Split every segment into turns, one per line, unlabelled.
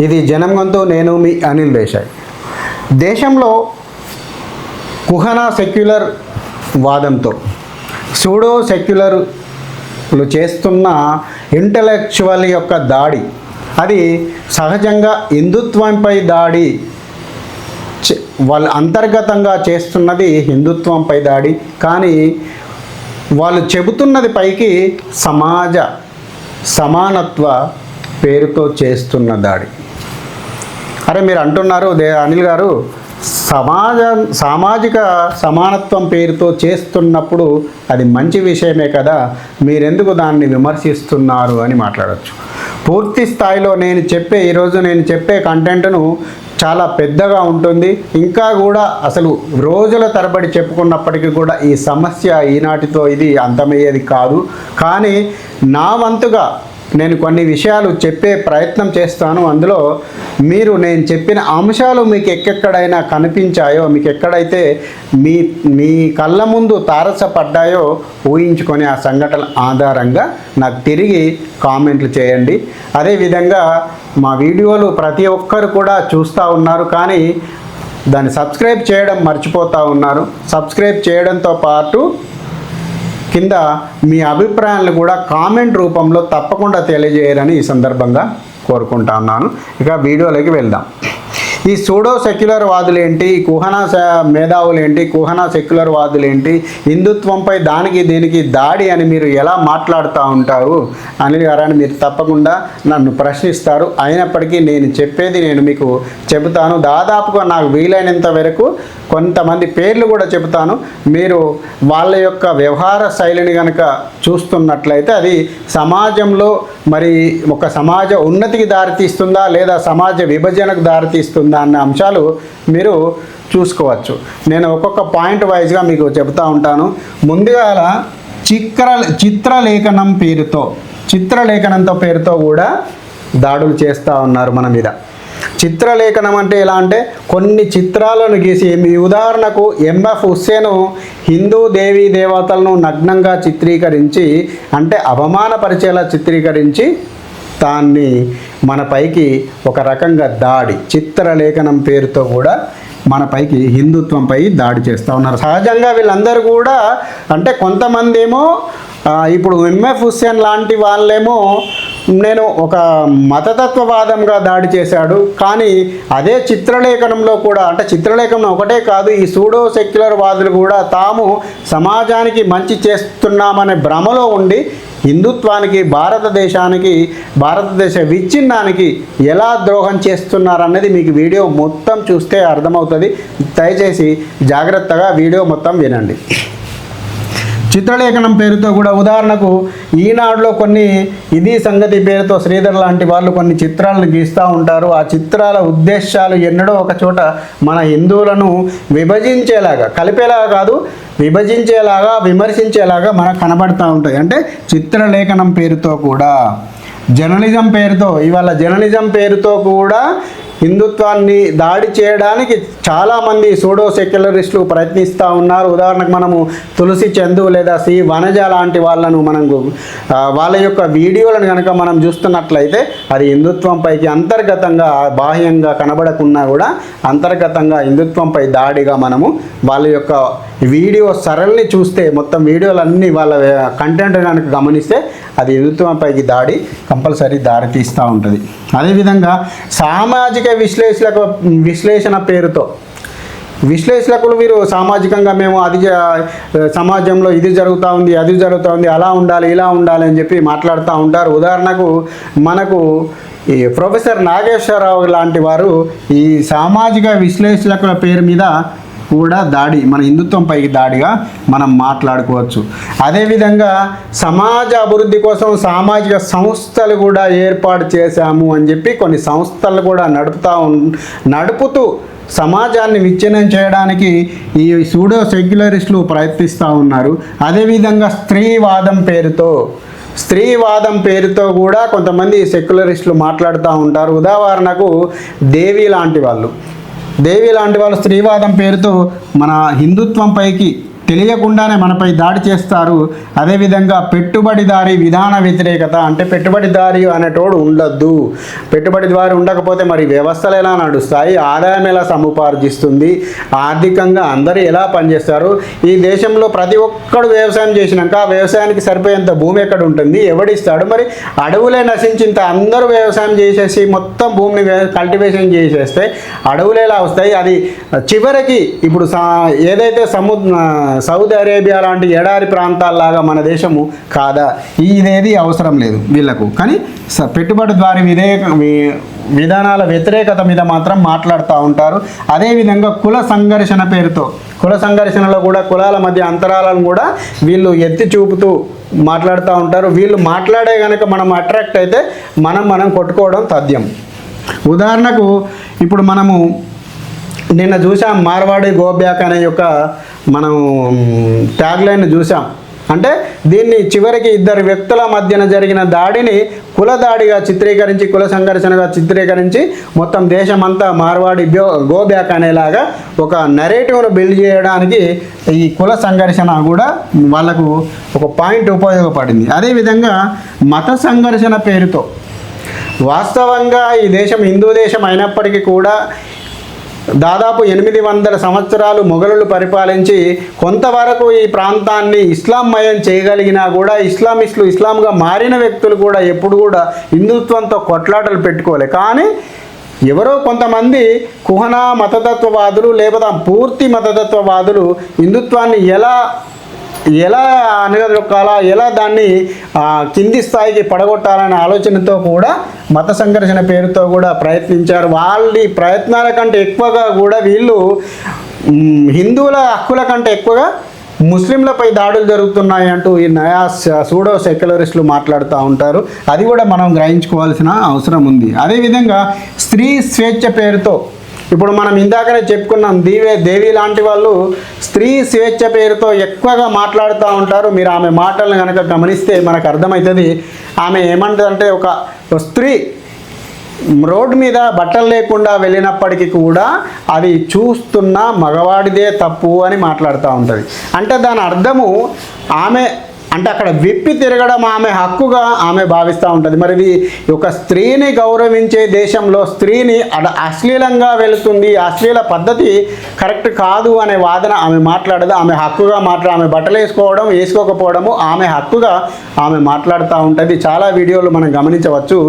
ఇది జనం గొంతు, నేను మీ అనిల్ దేశాయ్. దేశంలో కుహనా సెక్యులర్ వాదంతో సూడో సెక్యులర్లు చేస్తున్న ఇంటలెక్చువల్ యొక్క దాడి, అది సహజంగా హిందుత్వంపై దాడి. వాళ్ళు అంతర్గతంగా చేస్తున్నది హిందుత్వంపై దాడి, కానీ వాళ్ళు చెబుతున్నది పైకి సమానత్వ పేరుతో చేస్తున్న దాడి. అరే మీరు అంటున్నారు అనిల్ గారు, సామాజిక సమానత్వం పేరుతో చేస్తున్నప్పుడు అది మంచి విషయమే కదా, మీరెందుకు దాన్ని విమర్శిస్తున్నారు అని మాట్లాడవచ్చు. పూర్తి స్థాయిలో ఈరోజు నేను చెప్పే కంటెంట్ను చాలా పెద్దగా ఉంటుంది. ఇంకా కూడా అసలు రోజుల తరబడి చెప్పుకున్నప్పటికీ కూడా ఈ సమస్య ఈనాటితో ఇది అంతమయ్యేది కాదు. కానీ నా వంతుగా నేను కొన్ని విషయాలు చెప్పే ప్రయత్నం చేస్తాను. అందులో నేను చెప్పిన అంశాలు మీకు ఎక్కడైనా కనిపించాయో, మీకు ఎక్కడైతే మీ కళ్ళ ముందు తారసపడ్డాయో ఊహించుకొని ఆ సంఘటన ఆధారంగా నాకు తిరిగి కామెంట్లు చేయండి. అదేవిధంగా మా వీడియోలు ప్రతి ఒక్కరు కూడా చూస్తూ ఉన్నారు, కానీ దాన్ని సబ్స్క్రైబ్ చేయడం మర్చిపోతూ ఉన్నారు. సబ్స్క్రైబ్ చేయడంతో పాటు కింద మీ అభిప్రాయాలను కూడా కామెంట్ రూపంలో తప్పకుండా తెలియజేయాలని ఈ సందర్భంగా కోరుకుంటా ఉన్నాను. ఇక వీడియోలోకి వెళ్దాం. ఈ సూడో సెక్యులర్ వాదులేంటి, కుహనా మేధావులేంటి, కుహనా సెక్యులర్ వాదులేంటి, హిందుత్వంపై దీనికి దాడి అని మీరు ఎలా మాట్లాడుతూ ఉంటారు అనిల్ గారని మీరు తప్పకుండా నన్ను ప్రశ్నిస్తారు. అయినప్పటికీ నేను మీకు చెబుతాను. దాదాపుగా నాకు వీలైనంత వరకు కొంతమంది పేర్లు కూడా చెబుతాను. మీరు వాళ్ళ యొక్క వ్యవహార శైలిని కనుక చూస్తున్నట్లయితే అది సమాజంలో మరి ఒక సమాజ ఉన్నతికి దారితీస్తుందా లేదా సమాజ విభజనకు దారితీస్తుందా అన్న అంశాలు మీరు చూసుకోవచ్చు. నేను ఒక్కొక్క పాయింట్ వైజ్గా మీకు చెబుతూ ఉంటాను. ముందుగా చిత్రలేఖనంతో పేరుతో కూడా దాడులు చేస్తూ ఉన్నారు మన మీద. చిత్రలేఖనం అంటే ఎలా అంటే కొన్ని చిత్రాలను గీసి, మీ ఉదాహరణకు ఎంఎఫ్ హుస్సేను హిందూ దేవీ దేవతలను నగ్నంగా చిత్రీకరించి, అంటే అవమానపరిచేలా చిత్రీకరించి దాన్ని మనపైకి ఒక రకంగా దాడి, చిత్రలేఖనం పేరుతో కూడా మనపైకి హిందుత్వంపై దాడి చేస్తూ ఉన్నారు. సహజంగా వీళ్ళందరూ కూడా అంటే కొంతమంది ఏమో ఇప్పుడు ఎంఎఫ్ హుస్సేన్ లాంటి వాళ్ళేమో నేను ఒక మతతత్వవాదంగా దాడి చేశాడు. కానీ అదే చిత్రలేఖనంలో కూడా, అంటే చిత్రలేఖనం ఒకటే కాదు, ఈ సూడో సెక్యులర్ వాదులు కూడా తాము సమాజానికి మంచి చేస్తున్నామనే భ్రమలో ఉండి హిందుత్వానికి, భారతదేశ విచ్ఛిన్నానికి ఎలా ద్రోహం చేస్తున్నారన్నది మీకు వీడియో మొత్తం చూస్తే అర్థమవుతుంది. దయచేసి జాగ్రత్తగా వీడియో మొత్తం వినండి. చిత్రలేఖనం పేరుతో కూడా ఉదాహరణకు ఈనాడులో కొన్ని ఇది సంగతి పేరుతో శ్రీధర్ లాంటి వాళ్ళు కొన్ని చిత్రాలను గీస్తూ ఉంటారు. ఆ చిత్రాల ఉద్దేశాలు ఎన్నడో ఒక చోట మన హిందువులను విభజించేలాగా, కలిపేలాగా కాదు, విభజించేలాగా, విమర్శించేలాగా మనకు కనబడుతూ ఉంటాయి. అంటే చిత్రలేఖనం పేరుతో కూడా, జర్నలిజం పేరుతో కూడా హిందుత్వాన్ని దాడి చేయడానికి చాలామంది సూడో సెక్యులరిస్టులు ప్రయత్నిస్తూ ఉన్నారు. ఉదాహరణకు మనము తులసి చందు లేదా సి వనజ లాంటి వాళ్ళ యొక్క వీడియోలను కనుక మనం చూస్తున్నట్లయితే అది హిందుత్వంపైకి అంతర్గతంగా, బాహ్యంగా కనబడకున్నా కూడా అంతర్గతంగా హిందుత్వంపై దాడిగా మనము వాళ్ళ యొక్క వీడియో సరళిని చూస్తే, మొత్తం వీడియోలన్నీ వాళ్ళ కంటెంట్ కనుక గమనిస్తే అది హిందుత్వంపైకి దాడి కంపల్సరీ దారితీస్తూ ఉంటుంది. అదేవిధంగా సామాజిక విశ్లేషణ పేరుతో విశ్లేషకులు వీరు సామాజికంగా మేము సమాజంలో ఇది జరుగుతూ ఉంది, అది జరుగుతూ ఉంది, అలా ఉండాలి, ఇలా ఉండాలి అని చెప్పి మాట్లాడుతూ ఉంటారు. ఉదాహరణకు మనకు ఈ ప్రొఫెసర్ నాగేశ్వరరావు లాంటి వారు ఈ సామాజిక విశ్లేషకుల పేరు మీద కూడా దాడి, మన హిందుత్వంపైకి దాడిగా మనం మాట్లాడుకోవచ్చు. అదేవిధంగా సమాజ అభివృద్ధి కోసం సామాజిక సంస్థలు కూడా ఏర్పాటు చేశాము అని చెప్పి కొన్ని సంస్థలు కూడా నడుపుతూ సమాజాన్ని విచ్ఛిన్నం చేయడానికి ఈ సూడో సెక్యులరిస్టులు ప్రయత్నిస్తూ ఉన్నారు. అదేవిధంగా స్త్రీవాదం పేరుతో కూడా కొంతమంది సెక్యులరిస్టులు మాట్లాడుతూ ఉంటారు. ఉదాహరణకు దేవి లాంటి వాళ్ళు స్త్రీవాదం పేరుతో మన హిందుత్వంపైకి తెలియకుండానే మనపై దాడి చేస్తారు. అదేవిధంగా పెట్టుబడిదారీ విధాన వ్యతిరేకత, అంటే పెట్టుబడిదారీ అనేటోడు ఉండొద్దు. పెట్టుబడిదారీ ఉండకపోతే మరి వ్యవస్థలు ఎలా నడుస్తాయి, ఆదాయం ఎలా సముపార్జిస్తుంది, ఆర్థికంగా అందరూ ఎలా పనిచేస్తారు? ఈ దేశంలో ప్రతి ఒక్కడు వ్యవసాయం చేసినాక వ్యవసాయానికి సరిపోయేంత భూమి ఎక్కడ ఉంటుంది, ఎవడిస్తాడు? మరి అడవులే నశించింత అందరూ వ్యవసాయం చేసేసి మొత్తం భూమిని కల్టివేషన్ చేసేస్తే అడవులు ఎలా వస్తాయి? అది చివరికి ఇప్పుడు ఏదైతే సౌదీ అరేబియా లాంటి ఎడారి ప్రాంతాల్లాగా మన దేశము కాదా? ఇదేది అవసరం లేదు వీళ్ళకు. కానీ పెట్టుబడిదారీ విధానాల వ్యతిరేకత మీద మాత్రం మాట్లాడుతూ ఉంటారు. అదేవిధంగా కుల సంఘర్షణ పేరుతో, కుల సంఘర్షణలో కూడా కులాల మధ్య అంతరాలను కూడా వీళ్ళు ఎత్తి చూపుతూ మాట్లాడుతూ ఉంటారు. వీళ్ళు మాట్లాడే కనుక మనం అట్రాక్ట్ అయితే మనం కొట్టుకోవడం తథ్యం. ఉదాహరణకు ఇప్పుడు మనము నిన్న చూసాం, మార్వాడి గో బ్యాక్ అనే యొక్క మనం ట్యాగ్లైన్ చూసాం. అంటే దీన్ని చివరికి ఇద్దరు వ్యక్తుల మధ్యన జరిగిన దాడిని కుల దాడిగా చిత్రీకరించి, కుల సంఘర్షణగా చిత్రీకరించి మొత్తం దేశమంతా మార్వాడి గో బ్యాక్ అనేలాగా ఒక నెరేటివ్ను బిల్డ్ చేయడానికి ఈ కుల సంఘర్షణ కూడా వాళ్ళకు ఒక పాయింట్ ఉపయోగపడింది. అదేవిధంగా మత సంఘర్షణ పేరుతో, వాస్తవంగా ఈ దేశం హిందూ దేశం అయినప్పటికీ కూడా దాదాపు 800 సంవత్సరాలు మొఘలులు పరిపాలించి కొంతవరకు ఈ ప్రాంతాన్ని ఇస్లాంమయం చేయగలిగినా కూడా ఇస్లామిస్టులు, ఇస్లాంగా మారిన వ్యక్తులు కూడా ఎప్పుడు కూడా హిందుత్వంతో కొట్లాటలు పెట్టుకోలే. కానీ ఎవరో కొంతమంది కుహనా మతతత్వవాదులు లేదా పూర్తి మతతత్వవాదులు హిందుత్వాన్ని ఎలా అనగదొక్కాలా, ఎలా దాన్ని కింది స్థాయికి పడగొట్టాలనే ఆలోచనతో కూడా మత సంఘర్షణ పేరుతో కూడా ప్రయత్నించారు. వాళ్ళ ప్రయత్నాల కంటే ఎక్కువగా కూడా వీళ్ళు హిందువుల హక్కుల కంటే ఎక్కువగా ముస్లింలపై దాడులు జరుగుతున్నాయి అంటూ ఈ నయా సూడో సెక్యులరిస్టులు మాట్లాడుతూ ఉంటారు. అది కూడా మనం గ్రహించుకోవాల్సిన అవసరం ఉంది. అదేవిధంగా స్త్రీ స్వేచ్ఛ పేరుతో, ఇప్పుడు మనం ఇందాకనే చెప్పుకున్నాం, దేవి లాంటి వాళ్ళు స్త్రీ స్వేచ్ఛ పేరుతో ఎక్కువగా మాట్లాడుతూ ఉంటారు. మీరు ఆమె మాటలను కనుక గమనిస్తే మనకు అర్థమవుతుంది. ఆమె ఏమంటుందంటే, ఒక స్త్రీ రోడ్డు మీద బట్టలు లేకుండా వెళ్ళినప్పటికీ కూడా అది చూస్తున్న మగవాడిదే తప్పు అని మాట్లాడుతూ ఉంటుంది. అంటే దాని అర్థము ఆమె అంటే అక్కడ విప్పి తిరగడం ఆమె హక్కుగా ఆమె భావిస్తూ ఉంటుంది. మరి ఇది ఒక స్త్రీని గౌరవించే దేశంలో స్త్రీని అశ్లీలంగా వెళుతుంది, అశ్లీల పద్ధతి కరెక్ట్ కాదు అనే వాదన ఆమె మాట్లాడదు. ఆమె హక్కుగా ఆమె బట్టలు వేసుకోకపోవడము ఆమె హక్కుగా ఆమె మాట్లాడుతూ ఉంటుంది. చాలా వీడియోలు మనం గమనించవచ్చు.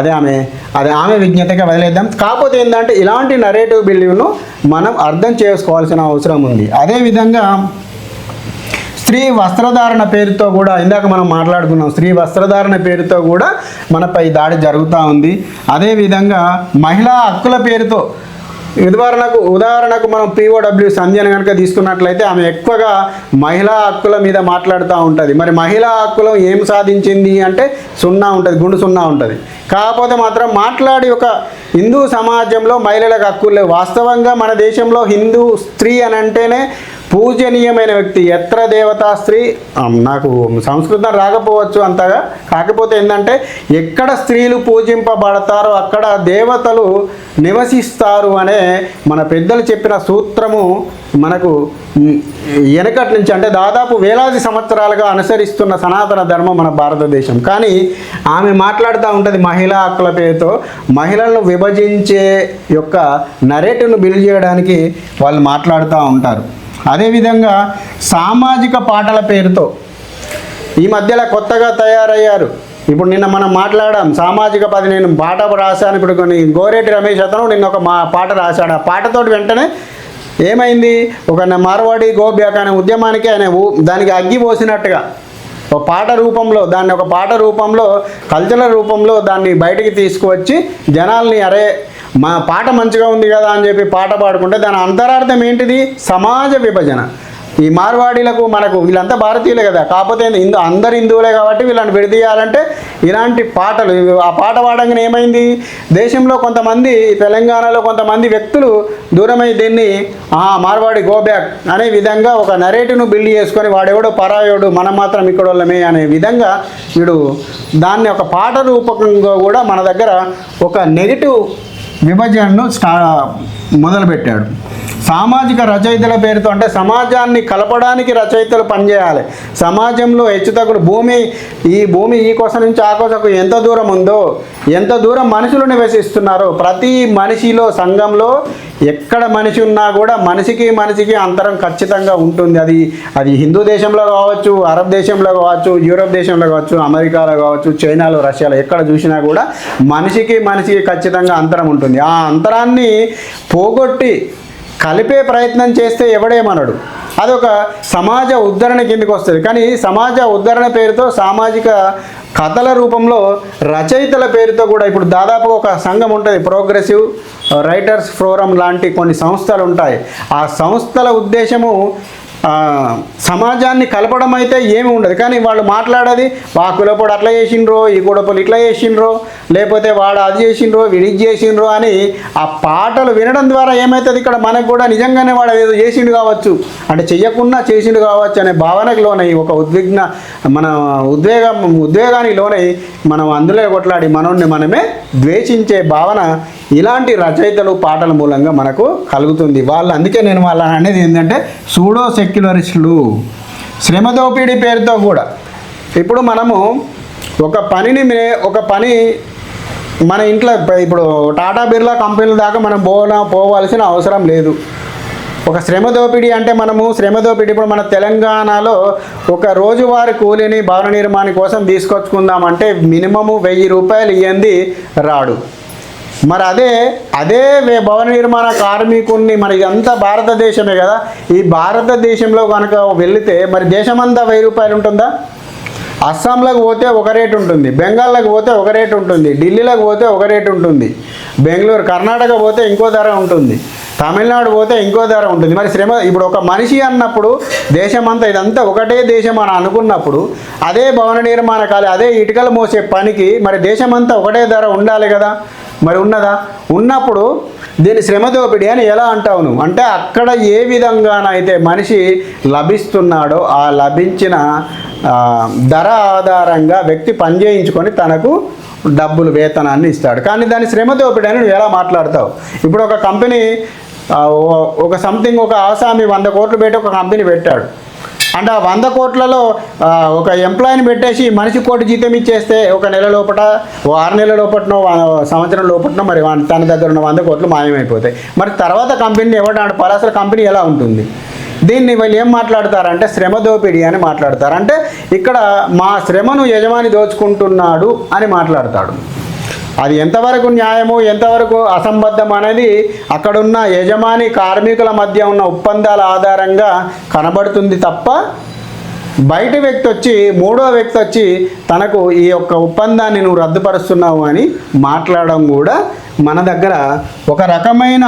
అది ఆమె విజ్ఞతగా వదిలేద్దాం. కాకపోతే ఏంటంటే ఇలాంటి నరేటివ్ బిల్డింగ్ను మనం అర్థం చేసుకోవాల్సిన అవసరం ఉంది. అదేవిధంగా స్త్రీ వస్త్రధారణ పేరుతో కూడా ఇందాక మనం మాట్లాడుకున్నాం, స్త్రీ వస్త్రధారణ పేరుతో కూడా మనపై దాడి జరుగుతూ ఉంది. అదేవిధంగా మహిళా హక్కుల పేరుతో, ఉదాహరణకు మనం POW సంధ్యను కనుక తీసుకున్నట్లయితే ఆమె ఎక్కువగా మహిళా హక్కుల మీద మాట్లాడుతూ ఉంటుంది. మరి మహిళా హక్కులు ఏం సాధించింది అంటే గుండు సున్నా ఉంటుంది. కాకపోతే మాత్రం మాట్లాడి ఒక హిందూ సమాజంలో మహిళలకు హక్కులు లేవు. వాస్తవంగా మన దేశంలో హిందూ స్త్రీ అని అంటేనే పూజనీయమైన వ్యక్తి, ఎత్ర దేవతా స్త్రీ. నాకు సంస్కృతం రాకపోవచ్చు అంతగా, కాకపోతే ఏంటంటే ఎక్కడ స్త్రీలు పూజింపబడతారో అక్కడ దేవతలు నివసిస్తారు అనే మన పెద్దలు చెప్పిన సూత్రము మనకు వెనకటి నుంచి, అంటే దాదాపు వేలాది సంవత్సరాలుగా అనుసరిస్తున్న సనాతన ధర్మం మన భారతదేశం. కానీ ఆమె మాట్లాడుతూ ఉంటుంది మహిళా హక్కుల పేరుతో, మహిళలను విభజించే యొక్క నరేటివ్ను బిల్డ్ చేయడానికి వాళ్ళు మాట్లాడుతూ ఉంటారు. అదేవిధంగా సామాజిక పాటల పేరుతో ఈ మధ్యలో కొత్తగా తయారయ్యారు. ఇప్పుడు నిన్న మనం మాట్లాడాం సామాజిక పది, నేను పాట రాశాను. ఇప్పుడు గోరేటి రమేష్ అతను నిన్న ఒక పాట రాశాడు. ఆ పాటతోటి వెంటనే ఏమైంది, ఒక మార్వాడి గో బ్యాక్ అనే ఉద్యమానికి ఆయన దానికి అగ్గి పోసినట్టుగా ఒక పాట రూపంలో కల్చరల్ రూపంలో దాన్ని బయటికి తీసుకువచ్చి జనాల్ని మా పాట మంచిగా ఉంది కదా అని చెప్పి పాట పాడుకుంటే దాని అంతరార్థం ఏంటిది? సమాజ విభజన. ఈ మార్వాడీలకు మనకు వీళ్ళంతా భారతీయులే కదా, కాకపోతే అందరు హిందువులే కాబట్టి వీళ్ళని విడదీయాలంటే ఇలాంటి పాటలు, ఆ పాట పాడంగానే ఏమైంది, దేశంలో కొంతమంది, తెలంగాణలో కొంతమంది వ్యక్తులు దూరమై దీన్ని మార్వాడి గో బ్యాక్ అనే విధంగా ఒక నరేటివ్ను బిల్డ్ చేసుకొని వాడెవడో పరాయోడు మనం మాత్రం ఇక్కడ వాళ్ళమే అనే విధంగా వీడు దాన్ని ఒక పాట రూపకంగా కూడా మన దగ్గర ఒక నెగిటివ్ విభజనను మొదలుపెట్టాడు. సామాజిక రచయితల పేరుతో అంటే సమాజాన్ని కలపడానికి రచయితలు పనిచేయాలి. సమాజంలో హెచ్చుతగ్గులు ఈ భూమి ఈ కోస నుంచి ఆ కోసకు ఎంత దూరం ఉందో, ఎంత దూరం మనుషులు నివసిస్తున్నారో, ప్రతి మనిషిలో సంఘంలో ఎక్కడ మనిషి ఉన్నా కూడా మనిషికి అంతరం ఖచ్చితంగా ఉంటుంది. అది హిందూ దేశంలో కావచ్చు, అరబ్ దేశంలో కావచ్చు, యూరోప్ దేశంలో కావచ్చు, అమెరికాలో కావచ్చు, చైనాలో, రష్యాలో ఎక్కడ చూసినా కూడా మనిషికి ఖచ్చితంగా అంతరం ఉంటుంది. ఆ అంతరాన్ని పోగొట్టి కలిపే ప్రయత్నం చేస్తే ఎవడేమనడు. అదొక సమాజ ఉద్ధరణ కిందకి వస్తుంది. కానీ సమాజ ఉద్ధరణ పేరుతో సామాజిక కథల రూపంలో రచయితల పేరుతో కూడా ఇప్పుడు దాదాపు ఒక సంఘం ఉంటుంది, ప్రోగ్రెసివ్ రైటర్స్ ఫోరం లాంటి కొన్ని సంస్థలు ఉంటాయి. ఆ సంస్థల ఉద్దేశము సమాజాన్ని కలపడం అయితే ఏమి ఉండదు. కానీ వాళ్ళు మాట్లాడేది ఆ కులపోడు అట్లా చేసిండ్రో, ఈ కులపోలు ఇట్లా చేసిండ్రో, లేకపోతే వాడు అది చేసిండ్రో, వీడి ఇది చేసిండ్రో అని ఆ పాటలు వినడం ద్వారా ఏమవుతుంది, ఇక్కడ మనకు కూడా నిజంగానే వాడు ఏదో చేసిండు కావచ్చు, అంటే చెయ్యకుండా చేసిండు కావచ్చు అనే భావనకు లోనై ఒక ఉద్వేగానికి లోనై మనం అందులో కొట్లాడి మనల్ని మనమే ద్వేషించే భావన ఇలాంటి రచయితలు పాటల మూలంగా మనకు కలుగుతుంది. అందుకే నేను వాళ్ళ అనేది ఏంటంటే సూడో సెక్యులరిస్టులు. శ్రమ దోపిడీ పేరుతో కూడా ఇప్పుడు మనము ఒక పని మన ఇంట్లో ఇప్పుడు టాటా బిర్లా కంపెనీల దాకా మనం పోవాల్సిన అవసరం లేదు. ఒక శ్రమ దోపిడీ అంటే ఇప్పుడు మన తెలంగాణలో ఒక రోజువారీ కూలీని భవన నిర్మాణం కోసం తీసుకొచ్చుకుందామంటే మినిమము 1000 రూపాయలు ఇయ్యంది రాడు. మరి అదే భవన నిర్మాణ కార్మికుడిని, మరి ఇదంతా భారతదేశమే కదా, ఈ భారతదేశంలో కనుక వెళితే మరి దేశమంతా 1000 రూపాయలు ఉంటుందా? అస్సాంలోకి పోతే ఒక రేటు ఉంటుంది, బెంగాల్లోకి పోతే ఒక రేటు ఉంటుంది, ఢిల్లీలోకి పోతే ఒక రేటు ఉంటుంది, బెంగళూరు కర్ణాటక పోతే ఇంకో ధర ఉంటుంది, తమిళనాడు పోతే ఇంకో ధర ఉంటుంది. మరి ఇప్పుడు ఒక మనిషి అన్నప్పుడు దేశమంతా ఇదంతా ఒకటే దేశం అని అనుకున్నప్పుడు అదే భవన నిర్మాణ అదే ఇటుకలు మోసే పనికి మరి దేశమంతా ఒకటే ధర ఉండాలి కదా. మరి ఉన్నప్పుడు దీన్ని శ్రమ దోపిడీ అని ఎలా అంటావు నువ్వు? అంటే అక్కడ ఏ విధంగానైతే మనిషి లభిస్తున్నాడో ఆ లభించిన ధర ఆధారంగా వ్యక్తి పనిచేయించుకొని తనకు డబ్బులు వేతనాన్ని ఇస్తాడు. కానీ దాన్ని శ్రమ దోపిడీ అని నువ్వు ఎలా మాట్లాడతావు? ఇప్పుడు ఒక కంపెనీ ఒక ఆసామి 100 కోట్లు పెట్టి ఒక కంపెనీ పెట్టాడు అంటే ఆ 100 కోట్లలో ఒక ఎంప్లాయీని పెట్టేసి మనిషి కోటి జీతం ఇచ్చేస్తే ఒక నెల లోపల 6 నెలల లోపలనో సంవత్సరం లోపలనో మరి తన దగ్గర ఉన్న 100 కోట్లు మాయమైపోతాయి. మరి తర్వాత కంపెనీని ఎవరు నడపాలి? అసలు కంపెనీ ఎలా ఉంటుంది? దీన్ని వీళ్ళు ఏం మాట్లాడతారంటే శ్రమ దోపిడీ అని మాట్లాడతారు. అంటే ఇక్కడ మా శ్రమను యజమాని దోచుకుంటున్నాడు అని మాట్లాడతాడు. అది ఎంతవరకు న్యాయము, ఎంతవరకు అసంబద్ధం అనేది అక్కడున్న యజమాని కార్మికుల మధ్య ఉన్న ఒప్పందాల ఆధారంగా కనబడుతుంది తప్ప బయట వ్యక్తి వచ్చి, మూడో వ్యక్తి వచ్చి తనకు ఈ యొక్క ఒప్పందాన్ని నువ్వు రద్దుపరుస్తున్నావు అని మాట్లాడడం కూడా మన దగ్గర ఒక రకమైన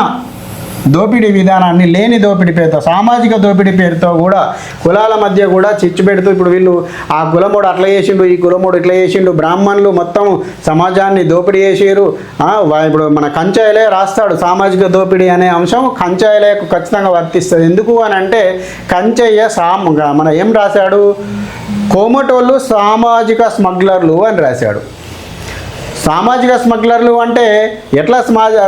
దోపిడీ విధానాన్ని, లేని దోపిడీ పేరుతో, సామాజిక దోపిడీ పేరుతో కూడా కులాల మధ్య కూడా చిచ్చు పెడుతూ ఇప్పుడు వీళ్ళు ఆ కులమోడు అట్లా చేసిండు, ఈ కులమోడు ఇట్లా చేసిండు, బ్రాహ్మణులు మొత్తం సమాజాన్ని దోపిడీ చేసారు. ఇప్పుడు మన కంచాయిలే రాస్తాడు సామాజిక దోపిడీ అనే అంశం కంచాయిలకు ఖచ్చితంగా వర్తిస్తుంది. ఎందుకు అని అంటే కంచయ్య మన ఏం రాశాడు, కోమటోళ్ళు సామాజిక స్మగ్లర్లు అని రాశాడు. సామాజిక స్మగ్లర్లు అంటే ఎట్లా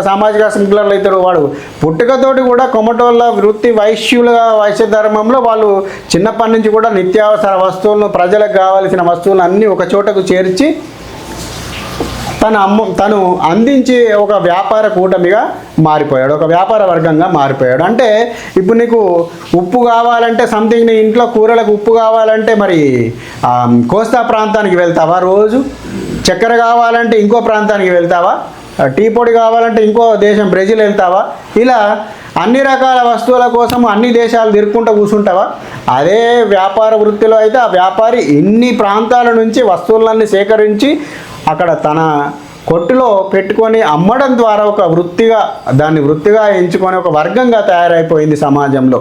సామాజిక స్మగ్లర్లు అవుతారు? వాడు పుట్టుకతోటి కూడా కొమటోళ్ళ వృత్తి వైశ్య ధర్మంలో వాళ్ళు చిన్నప్పటి నుంచి కూడా నిత్యావసర వస్తువులను, ప్రజలకు కావాల్సిన వస్తువులను అన్నీ ఒక చోటకు చేర్చి తను అందించి ఒక వ్యాపార కూటమిగా మారిపోయాడు, ఒక వ్యాపార వర్గంగా మారిపోయాడు. అంటే ఇప్పుడు నీకు ఉప్పు కావాలంటే సంథింగ్, నీ ఇంట్లో కూరలకు ఉప్పు కావాలంటే మరి కోస్తా ప్రాంతానికి వెళ్తావా రోజు? చక్కెర కావాలంటే ఇంకో ప్రాంతానికి వెళ్తావా? టీ పొడి కావాలంటే ఇంకో దేశం బ్రెజిల్ వెళ్తావా? ఇలా అన్ని రకాల వస్తువుల కోసం అన్ని దేశాలు తిరుక్కుంటూ కూర్చుంటావా? అదే వ్యాపార వృత్తిలో అయితే ఆ వ్యాపారి ఇన్ని ప్రాంతాల నుంచి వస్తువులన్నీ సేకరించి అక్కడ తన కొట్టులో పెట్టుకొని అమ్మడం ద్వారా దాన్ని వృత్తిగా ఎంచుకొని ఒక వర్గంగా తయారైపోయింది సమాజంలో.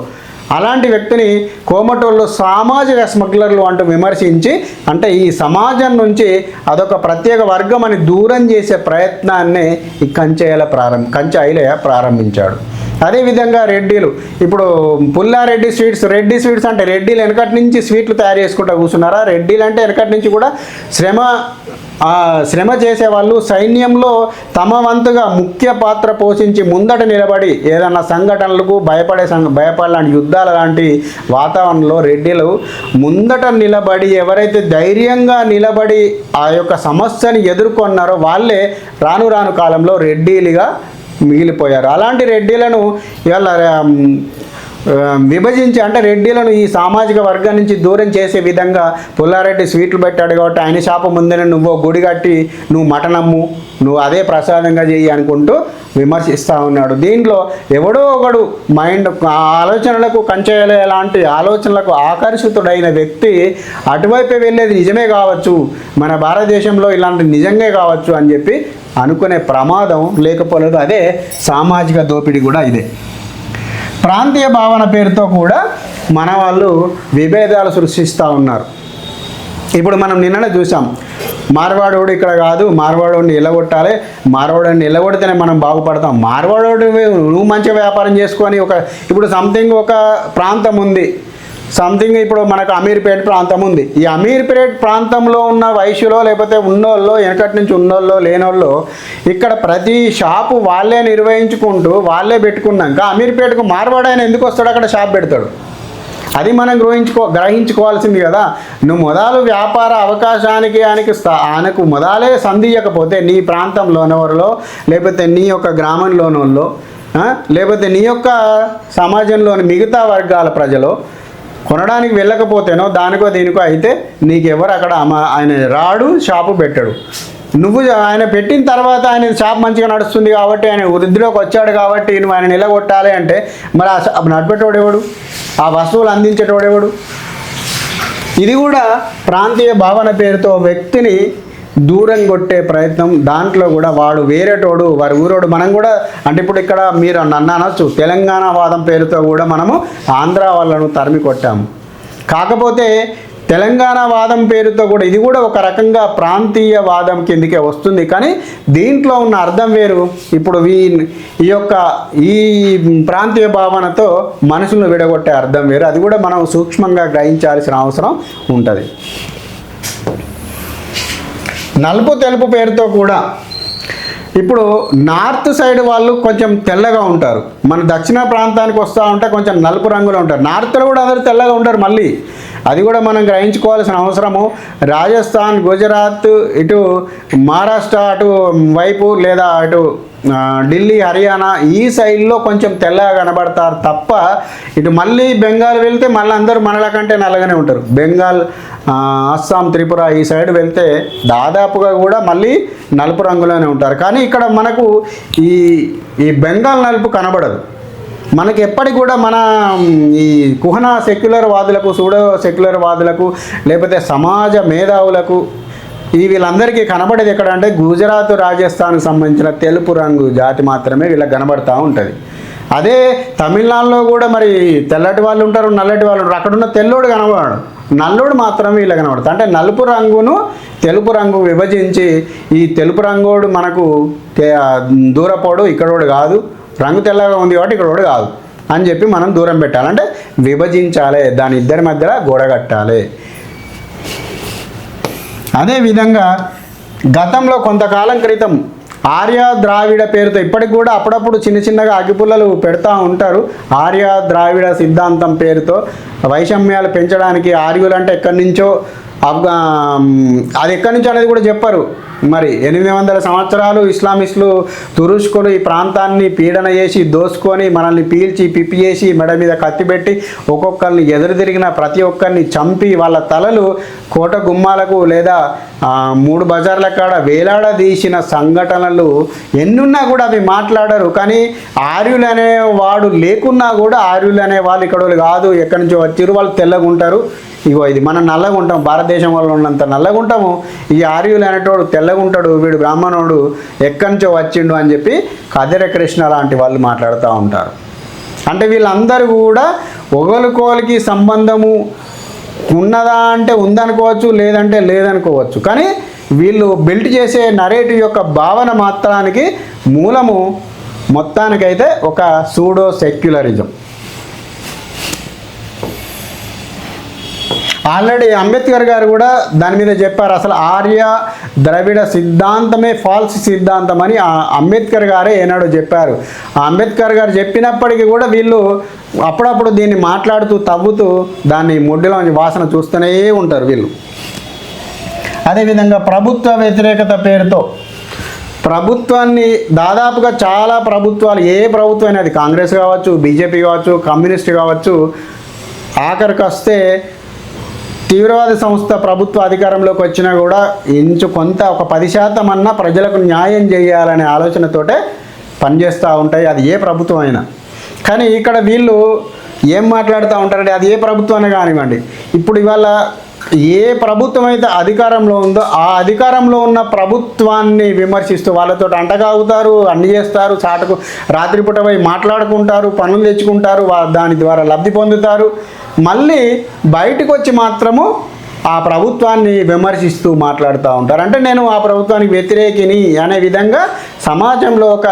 అలాంటి వ్యక్తిని కోమటోళ్ళు సామాజిక స్మగ్లర్లు అంటూ విమర్శించి, అంటే ఈ సమాజం నుంచి అదొక ప్రత్యేక వర్గం అని దూరం చేసే ప్రయత్నాన్ని ఈ కంచైలయ్య ప్రారంభించాడు. అదేవిధంగా రెడ్డిలు, ఇప్పుడు పుల్లారెడ్డి స్వీట్స్, రెడ్డి స్వీట్స్ అంటే రెడ్డిలు వెనకటి నుంచి స్వీట్లు తయారు చేసుకుంటూ కూర్చున్నారా? రెడ్డిలు అంటే వెనకటి నుంచి కూడా శ్రమ చేసేవాళ్ళు, సైన్యంలో వంతుగా ముఖ్య పాత్ర పోషించి ముందట నిలబడి ఏదన్నా సంఘటనలకు భయపడలాంటి యుద్ధాల లాంటి వాతావరణంలో రెడ్డిలు ముందట నిలబడి ఎవరైతే ధైర్యంగా నిలబడి ఆ యొక్క సమస్యని ఎదుర్కొన్నారో వాళ్ళే రాను రాను కాలంలో రెడ్డిలుగా మిగిలిపోయారు. అలాంటి రెడ్డిలను ఇవాళ విభజించి, అంటే రెడ్డిలను ఈ సామాజిక వర్గం నుంచి దూరం చేసే విధంగా పుల్లారెడ్డి స్వీట్లు పెట్టాడు కాబట్టి ఆయన షాపు ముందర నువ్వు గుడి కట్టి నువ్వు మటనమ్ము, నువ్వు అదే ప్రసాదంగా చెయ్యి అనుకుంటూ విమర్శిస్తూ ఉన్నాడు. దీంట్లో ఎవడో ఒకడు ఆలోచనలకు కంచేయలే లాంటి ఆలోచనలకు ఆకర్షితుడైన వ్యక్తి అటువైపే వెళ్ళేది నిజమే కావచ్చు, మన భారతదేశంలో ఇలాంటి నిజంగా కావచ్చు అని చెప్పి అనుకునే ప్రమాదం లేకపోలేదు. అదే సామాజిక దోపిడీ కూడా ఇదే. ప్రాంతీయ భావన పేరుతో కూడా మన వాళ్ళు విభేదాలు సృష్టిస్తూ ఉన్నారు. ఇప్పుడు మనం నిన్ననే చూసాం, మార్వాడోడు ఇక్కడ కాదు, మార్వాడోడిని నిలగొట్టాలి, మార్వాడోడిని నిలగొడితేనే మనం బాగుపడతాం, మార్వాడోడు నువ్వు మంచి వ్యాపారం చేసుకొని ఇప్పుడు సంథింగ్ ఒక ప్రాంతం ఉంది, సంథింగ్ ఇప్పుడు మనకు అమీర్పేట ప్రాంతం ఉంది. ఈ అమీర్పేట ప్రాంతంలో ఉన్న వయసులో లేకపోతే ఉన్నోళ్ళు, వెనకటి నుంచి ఉన్నోళ్ళు లేనోళ్ళు ఇక్కడ ప్రతి షాపు వాళ్ళే నిర్వహించుకుంటూ వాళ్ళే పెట్టుకున్నాక అమీర్పేటకు మార్వాడైన ఎందుకు వస్తాడు, అక్కడ షాప్ పెడతాడు. అది మనం గ్రహించుకోవాల్సింది కదా. నువ్వు మొదలు వ్యాపార అవకాశానికి ఆయనకు మొదలే సంధియకపోతే నీ ప్రాంతంలోనెవరిలో లేకపోతే నీ యొక్క గ్రామంలోనోళ్ళు లేకపోతే నీ యొక్క సమాజంలోని మిగతా వర్గాల ప్రజలు కొనడానికి వెళ్ళకపోతేనో దానికో దీనికో అయితే నీకెవరు అక్కడ ఆయన రాడు, షాపు పెట్టాడు. నువ్వు ఆయన పెట్టిన తర్వాత ఆయన షాప్ మంచిగా నడుస్తుంది కాబట్టి, ఆయన వృద్ధిలోకి వచ్చాడు కాబట్టి నువ్వు ఆయన నిలగొట్టాలి అంటే మరి ఆ షాప్ నడిపేటోడెవడు, ఆ వస్తువులు అందించేటోడెవడు? ఇది కూడా ప్రాంతీయ భావన పేరుతో వ్యక్తిని దూరం కొట్టే ప్రయత్నం. దాంట్లో కూడా వాడు వేరేటోడు, వారి ఊరోడు. మనం కూడా అంటే ఇప్పుడు ఇక్కడ మీరు నన్ను అనొచ్చు, తెలంగాణ వాదం పేరుతో కూడా మనము ఆంధ్ర వాళ్ళను తరిమి కొట్టాము. కాకపోతే తెలంగాణ వాదం పేరుతో కూడా ఇది కూడా ఒక రకంగా ప్రాంతీయ వాదం కిందకే వస్తుంది. కానీ దీంట్లో ఉన్న అర్థం వేరు. ఇప్పుడు ఈ ప్రాంతీయ భావనతో మనుషులను విడగొట్టే అర్థం వేరు. అది కూడా మనం సూక్ష్మంగా గ్రహించాల్సిన అవసరం ఉంటుంది. నలుపు తెలుపు పేరుతో కూడా ఇప్పుడు నార్త్ సైడ్ వాళ్ళు కొంచెం తెల్లగా ఉంటారు, మన దక్షిణ ప్రాంతానికి వస్తూ ఉంటే కొంచెం నలుపు రంగులో ఉంటారు. నార్త్లో కూడా అందరూ తెల్లగా ఉంటారు. మళ్ళీ అది కూడా మనం గ్రహించుకోవాల్సిన అవసరము. రాజస్థాన్, గుజరాత్, ఇటు మహారాష్ట్ర అటు వైపు లేదా అటు ఢిల్లీ, హర్యానా ఈ సైడ్లో కొంచెం తెల్లగా కనబడతారు తప్ప ఇటు మళ్ళీ బెంగాల్ వెళ్తే మళ్ళీ అందరూ మనల కంటే నల్లగానే ఉంటారు. బెంగాల్, అస్సాం, త్రిపుర ఈ సైడ్ వెళ్తే దాదాపుగా కూడా మళ్ళీ నలుపు రంగులోనే ఉంటారు. కానీ ఇక్కడ మనకు ఈ బెంగాల్ నలుపు కనబడదు. మనకి ఎప్పటికి కూడా మన ఈ కుహనా సెక్యులర్ వాదులకు, సూడో సెక్యులర్ వాదులకు లేకపోతే సమాజ మేధావులకు వీళ్ళందరికీ కనబడేది ఎక్కడ అంటే గుజరాత్, రాజస్థాన్కి సంబంధించిన తెలుపు రంగు జాతి మాత్రమే వీళ్ళకి కనబడుతూ ఉంటుంది. అదే తమిళనాడులో కూడా మరి తెల్లటి వాళ్ళు ఉంటారు, నల్లటి వాళ్ళు ఉంటారు. అక్కడున్న తెల్లోడు కనబడాడు, నల్లోడు మాత్రమే వీళ్ళకి కనబడుతుంది. అంటే నలుపు రంగును తెలుపు రంగు విభజించి ఈ తెలుపు రంగోడు మనకు దూరపోడు, ఇక్కడోడు కాదు, రంగు తెల్లగా ఉంది కాబట్టి ఇక్కడోడు కాదు అని చెప్పి మనం దూరం పెట్టాలి. అంటే విభజించాలి, దాని ఇద్దరి మధ్యలో గోడ కట్టాలి. అదేవిధంగా గతంలో కొంతకాలం క్రితం ఆర్య ద్రావిడ పేరుతో ఇప్పటికి కూడా అప్పుడప్పుడు చిన్నగా అగ్గిపుల్లలు పెడతా ఉంటారు. ఆర్య ద్రావిడ సిద్ధాంతం పేరుతో వైషమ్యాలు పెంచడానికి ఆర్యులు అంటే ఎక్కడి నుంచో అది ఎక్కడి నుంచో అనేది కూడా చెప్పారు. మరి 800 సంవత్సరాలు ఇస్లామిస్టులు, తురుష్కులు ఈ ప్రాంతాన్ని పీడన చేసి దోసుకొని మనల్ని పీల్చి పిప్పి చేసి మెడ మీద కత్తిపెట్టి ఒక్కొక్కరిని ఎదురు తిరిగిన ప్రతి ఒక్కరిని చంపి వాళ్ళ తలలు కోట గుమ్మాలకు లేదా 3 బజార్ల కాడ వేలాడదీసిన సంఘటనలు ఎన్నున్నా కూడా అవి మాట్లాడరు. కానీ ఆర్యులు అనేవాడు లేకున్నా కూడా ఆర్యులు అనే వాళ్ళు ఇక్కడ కాదు, ఎక్కడి నుంచో వచ్చిరు, వాళ్ళు తెల్లగా ఉంటారు. ఇగో ఇది మనం నల్లగా ఉంటాం, భారతదేశం వల్ల ఉన్నంత నల్లగా ఉంటాము. ఈ ఆర్యులు అనేటోడు తెల్లగా ఉంటాడు, వీడు బ్రాహ్మణుడు ఎక్కడి నుంచో వచ్చిండు అని చెప్పి కదిర కృష్ణ లాంటి వాళ్ళు మాట్లాడుతూ ఉంటారు. అంటే వీళ్ళందరూ కూడా ఒకరికొకరికి సంబంధము ఉన్నదా అంటే ఉందనుకోవచ్చు, లేదంటే లేదనుకోవచ్చు. కానీ వీళ్ళు బిల్డ్ చేసే నరేటివ్ యొక్క భావన మాత్రానికి మూలము మొత్తానికైతే ఒక సూడో సెక్యులరిజం. ఆల్రెడీ అంబేద్కర్ గారు కూడా దాని మీద చెప్పారు. అసలు ఆర్య ద్రవిడ సిద్ధాంతమే ఫాల్స్ సిద్ధాంతం అని అంబేద్కర్ గారే ఏనాడో చెప్పారు. ఆ అంబేద్కర్ గారు చెప్పినప్పటికీ కూడా వీళ్ళు అప్పుడప్పుడు దీన్ని మాట్లాడుతూ తవ్వుతూ దాన్ని ముడ్డిలోంచి వాసన చూస్తూనే ఉంటారు వీళ్ళు. అదేవిధంగా ప్రభుత్వ వ్యతిరేకత పేరుతో ప్రభుత్వాన్ని దాదాపుగా చాలా ప్రభుత్వాలు, ఏ ప్రభుత్వం అయినా, అది కాంగ్రెస్ కావచ్చు, బీజేపీ కావచ్చు, కమ్యూనిస్ట్ కావచ్చు, ఆఖరికి వస్తే తీవ్రవాద సంస్థ ప్రభుత్వ అధికారంలోకి వచ్చినా కూడా కొంత ఒక 10% అన్నా ప్రజలకు న్యాయం చేయాలనే ఆలోచనతోటే పనిచేస్తూ ఉంటాయి, అది ఏ ప్రభుత్వం అయినా. కానీ ఇక్కడ వీళ్ళు ఏం మాట్లాడుతూ ఉంటారంటే అది ఏ ప్రభుత్వాన్ని కానివ్వండి, ఇప్పుడు ఇవాళ ఏ ప్రభుత్వం అయితే అధికారంలో ఉందో ఆ అధికారంలో ఉన్న ప్రభుత్వాన్ని విమర్శిస్తూ వాళ్ళతో అంటగాగుతారు, అన్ని చేస్తారు, చాటుకు రాత్రిపూట పోయి మాట్లాడుకుంటారు, పనులు తెచ్చుకుంటారు, దాని ద్వారా లబ్ధి పొందుతారు. మళ్ళీ బయటకు వచ్చి మాత్రము ఆ ప్రభుత్వాన్ని విమర్శిస్తూ మాట్లాడుతూ ఉంటారు. అంటే నేను ఆ ప్రభుత్వానికి వ్యతిరేకిని అనే విధంగా సమాజంలో ఒక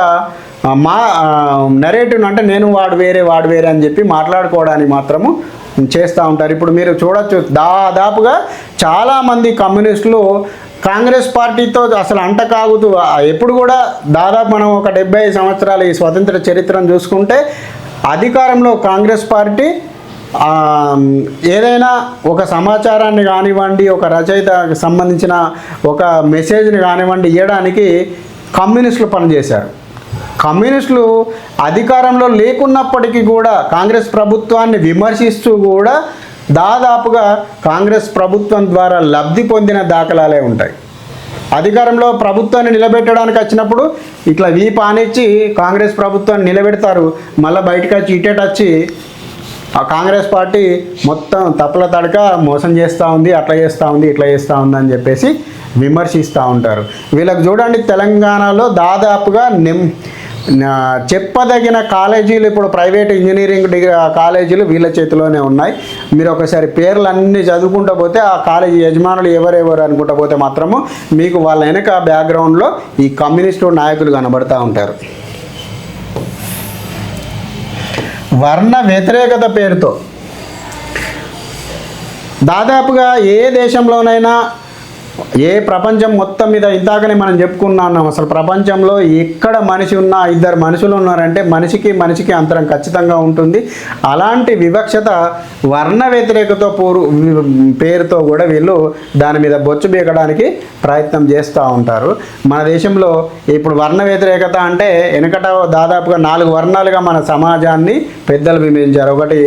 నెరేటివ్, అంటే నేను వాడు వేరే అని చెప్పి మాట్లాడుకోవడానికి మాత్రము చేస్తూ ఉంటారు. ఇప్పుడు మీరు చూడొచ్చు, దాదాపుగా చాలామంది కమ్యూనిస్టులు కాంగ్రెస్ పార్టీతో అసలు అంటకాగుతూ ఎప్పుడు కూడా దాదాపు మనం ఒక 75 సంవత్సరాల ఈ స్వతంత్ర చరిత్రను చూసుకుంటే అధికారంలో కాంగ్రెస్ పార్టీ ఏదైనా ఒక సమాచారాన్ని కానివ్వండి, ఒక రచయితకు సంబంధించిన ఒక మెసేజ్ని కానివ్వండి ఇవ్వడానికి కమ్యూనిస్టులు పనిచేశారు. కమ్యూనిస్టులు అధికారంలో లేకున్నప్పటికీ కూడా కాంగ్రెస్ ప్రభుత్వాన్ని విమర్శిస్తూ కూడా దాదాపుగా కాంగ్రెస్ ప్రభుత్వం ద్వారా లబ్ధి పొందిన దాఖలాలే ఉంటాయి. అధికారంలో ప్రభుత్వాన్ని నిలబెట్టడానికి వచ్చినప్పుడు ఇట్లా వీపానిచ్చి కాంగ్రెస్ ప్రభుత్వాన్ని నిలబెడతారు, మళ్ళీ బయటకు వచ్చి ఇటేటొచ్చి ఆ కాంగ్రెస్ పార్టీ మొత్తం తప్పుల తడక మోసం చేస్తూ ఉంది, అట్లా చేస్తూ ఉంది, ఇట్లా చేస్తూ ఉంది అని చెప్పేసి విమర్శిస్తూ ఉంటారు. వీళ్ళకి చూడండి, తెలంగాణలో దాదాపుగా చెప్పదగిన కాలేజీలు, ఇప్పుడు ప్రైవేట్ ఇంజనీరింగ్ కాలేజీలు వీళ్ళ చేతిలోనే ఉన్నాయి. మీరు ఒకసారి పేర్లు అన్నీ చదువుకుంటూ పోతే ఆ కాలేజీ యజమానులు ఎవరెవరు అనుకుంటూ పోతే మాత్రము మీకు వాళ్ళ వెనక బ్యాక్గ్రౌండ్లో ఈ కమ్యూనిస్టు నాయకులు కనబడుతూ ఉంటారు. వర్ణ వ్యతిరేకత పేరుతో దాదాపుగా ఏ దేశంలోనైనా, ఏ ప్రపంచం మొత్తం మీద ఇందాకనే మనం చెప్పుకున్నాం, అసలు ప్రపంచంలో ఎక్కడ మనిషి ఉన్నా, 2 మనుషులు ఉన్నారంటే మనిషికి అంతరం ఖచ్చితంగా ఉంటుంది. అలాంటి వివక్షత వర్ణ వ్యతిరేకత పేరుతో కూడా వీళ్ళు దాని మీద బొచ్చు బీకడానికి ప్రయత్నం చేస్తూ ఉంటారు. మన దేశంలో ఇప్పుడు వర్ణ వ్యతిరేకత అంటే వెనకట దాదాపుగా 4 వర్ణాలుగా మన సమాజాన్ని పెద్దలు విభజించారు. ఒకటి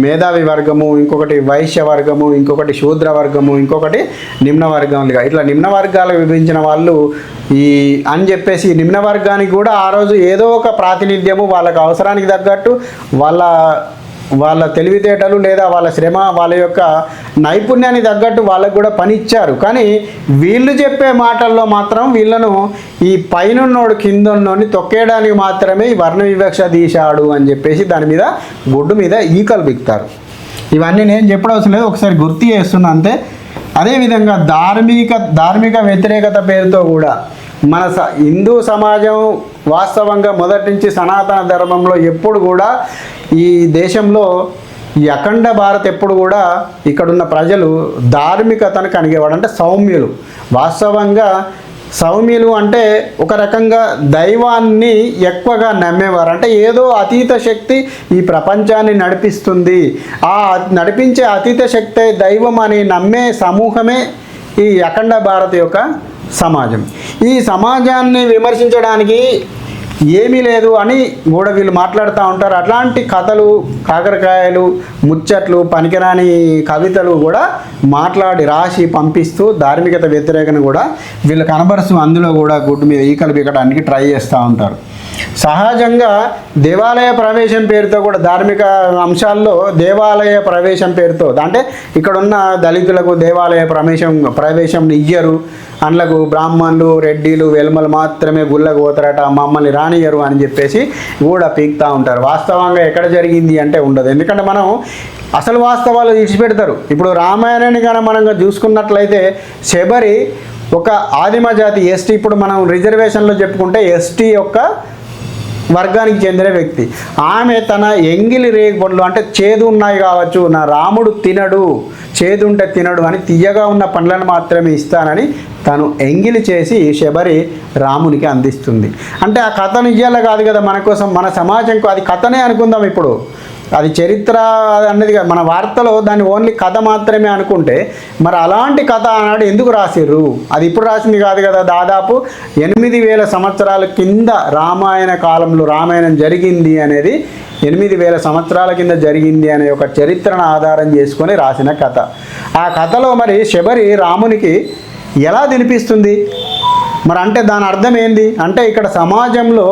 మేధావి వర్గము, ఇంకొకటి వైశ్య వర్గము, ఇంకొకటి శూద్ర వర్గము, ఇంకొకటి నిమ్న వర్గాలుగా, ఇట్లా నిమ్న వర్గాలకు విభజించిన వాళ్ళు అని చెప్పేసి నిమ్న వర్గానికి కూడా ఆ రోజు ఏదో ఒక ప్రాతినిధ్యము వాళ్ళకు అవసరానికి తగ్గట్టు వాళ్ళ తెలివితేటలు లేదా వాళ్ళ శ్రమ, వాళ్ళ యొక్క నైపుణ్యానికి తగ్గట్టు వాళ్ళకు కూడా పని ఇచ్చారు. కానీ వీళ్ళు చెప్పే మాటల్లో మాత్రం వీళ్ళను ఈ పైనున్నోడు కిందన్నోని తొక్కేయడానికి మాత్రమే ఈ వర్ణ వివక్ష తీశాడు అని చెప్పేసి దాని మీద గుడ్డు మీద ఈకలు బిక్తారు. ఇవన్నీ నేను చెప్పడం లేదు, ఒకసారి గుర్తు చేస్తున్నా అంతే. అదేవిధంగా ధార్మిక వ్యతిరేకత పేరుతో కూడా మన హిందూ సమాజం వాస్తవంగా మొదటి నుంచి సనాతన ధర్మంలో ఎప్పుడు కూడా ఈ దేశంలో ఈ అఖండ భారత్ ఎప్పుడు కూడా ఇక్కడున్న ప్రజలు ధార్మికతను కనిగేవాడు, అంటే సౌమ్యులు. వాస్తవంగా సౌమ్యులు అంటే ఒక రకంగా దైవాన్ని ఎక్కువగా నమ్మేవారు. అంటే ఏదో అతీత శక్తి ఈ ప్రపంచాన్ని నడిపిస్తుంది, ఆ నడిపించే అతీత శక్తి దైవం అని నమ్మే సమూహమే ఈ అఖండ భారత్ యొక్క సమాజం. ఈ సమాజాన్ని విమర్శించడానికి ఏమీ లేదు అని కూడా వీళ్ళు మాట్లాడుతూ ఉంటారు. అట్లాంటి కథలు, కాకరకాయలు, ముచ్చట్లు, పనికిరాని కవితలు కూడా మాట్లాడి రాసి పంపిస్తూ ధార్మికత వ్యతిరేకను కూడా వీళ్ళు కనబరుస్తూ అందులో కూడా గుడ్డు మీద ఈకలు పీకడానికి ట్రై చేస్తూ ఉంటారు. సహజంగా దేవాలయ ప్రవేశం పేరుతో కూడా ధార్మిక అంశాల్లో దేవాలయ ప్రవేశం పేరుతో, అంటే ఇక్కడున్న దళితులకు దేవాలయ ప్రవేశం ఇయ్యరు, అందులకు బ్రాహ్మణులు, రెడ్డిలు, వెల్మలు మాత్రమే గుళ్ళకు పోతారట, మమ్మల్ని రానియరు అని చెప్పేసి కూడా పీకుతూ ఉంటారు. వాస్తవంగా ఎక్కడ జరిగింది అంటే ఉండదు. ఎందుకంటే మనం అసలు వాస్తవాలు విడిచిపెడతారు. ఇప్పుడు రామాయణాన్ని కానీ మనం చూసుకున్నట్లయితే శబరి ఒక ఆదిమ జాతి ఎస్టీ, ఇప్పుడు మనం రిజర్వేషన్లో చెప్పుకుంటే ఎస్టీ యొక్క వర్గానికి చెందిన వ్యక్తి. ఆమె తన ఎంగిలి రేగుపండ్లు అంటే చేదు ఉన్నాయి కావచ్చు, నా రాముడు తినడు, చేదు ఉంటే తినడు అని తియ్యగా ఉన్న పండ్లను మాత్రమే ఇస్తానని తను ఎంగిలి చేసి శబరి రామునికి అందిస్తుంది. అంటే ఆ కథను ఇయ్యాల కాదు కదా మన కోసం, మన సమాజంకు అది కథనే అనుకుందాం. ఇప్పుడు అది చరిత్ర అన్నది మన వార్తలో దాన్ని ఓన్లీ కథ మాత్రమే అనుకుంటే మరి అలాంటి కథ ఆనాడు ఎందుకు రాసిర్రు? అది ఇప్పుడు రాసింది కాదు కదా. దాదాపు 8000 సంవత్సరాల కింద రామాయణ కాలంలో రామాయణం జరిగింది అనేది 8000 సంవత్సరాల కింద జరిగింది అనే ఒక చరిత్రను ఆధారం చేసుకొని రాసిన కథ. ఆ కథలో మరి శబరి రామునికి ఎలా తినిపిస్తుంది? మరి అంటే దాని అర్థం ఏంది అంటే ఇక్కడ సమాజంలో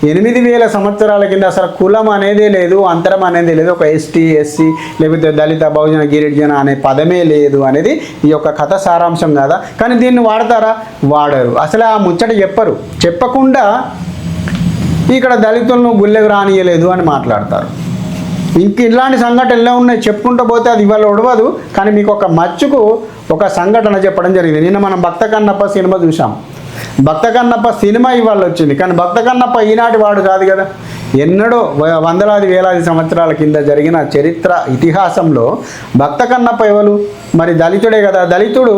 8000 సంవత్సరాల కింద అసలు కులం అనేదే లేదు, అంతరం అనేది లేదు, ఒక ఎస్టీ ఎస్సీ లేకపోతే దళిత బహుజన గిరిజన అనే పదమే లేదు అనేది ఈ యొక్క కథ సారాంశం కదా. కానీ దీన్ని వాడతారా? వాడరు. అసలు ఆ ముచ్చట చెప్పరు. చెప్పకుండా ఇక్కడ దళితులను గుళ్ళెకు రానియలేదు అని మాట్లాడతారు. ఇంక ఇలాంటి సంఘటనలు ఉన్నాయి, చెప్పుకుంటూ పోతే అది ఇవాళ ఉడవదు. కానీ మీకు ఒక మచ్చుకు ఒక సంఘటన చెప్పడం జరిగింది. నిన్న మనం భక్త కన్నప్ప సినిమా చూసాం. భక్త కన్నప్ప సినిమా ఇవాళ వచ్చింది, కానీ భక్త కన్నప్ప ఈనాటి వాడు కాదు కదా. ఎన్నడో వందలాది వేలాది సంవత్సరాల కింద జరిగిన చరిత్ర ఇతిహాసంలో భక్త కన్నప్ప ఎవరు? మరి దళితుడే కదా. దళితుడు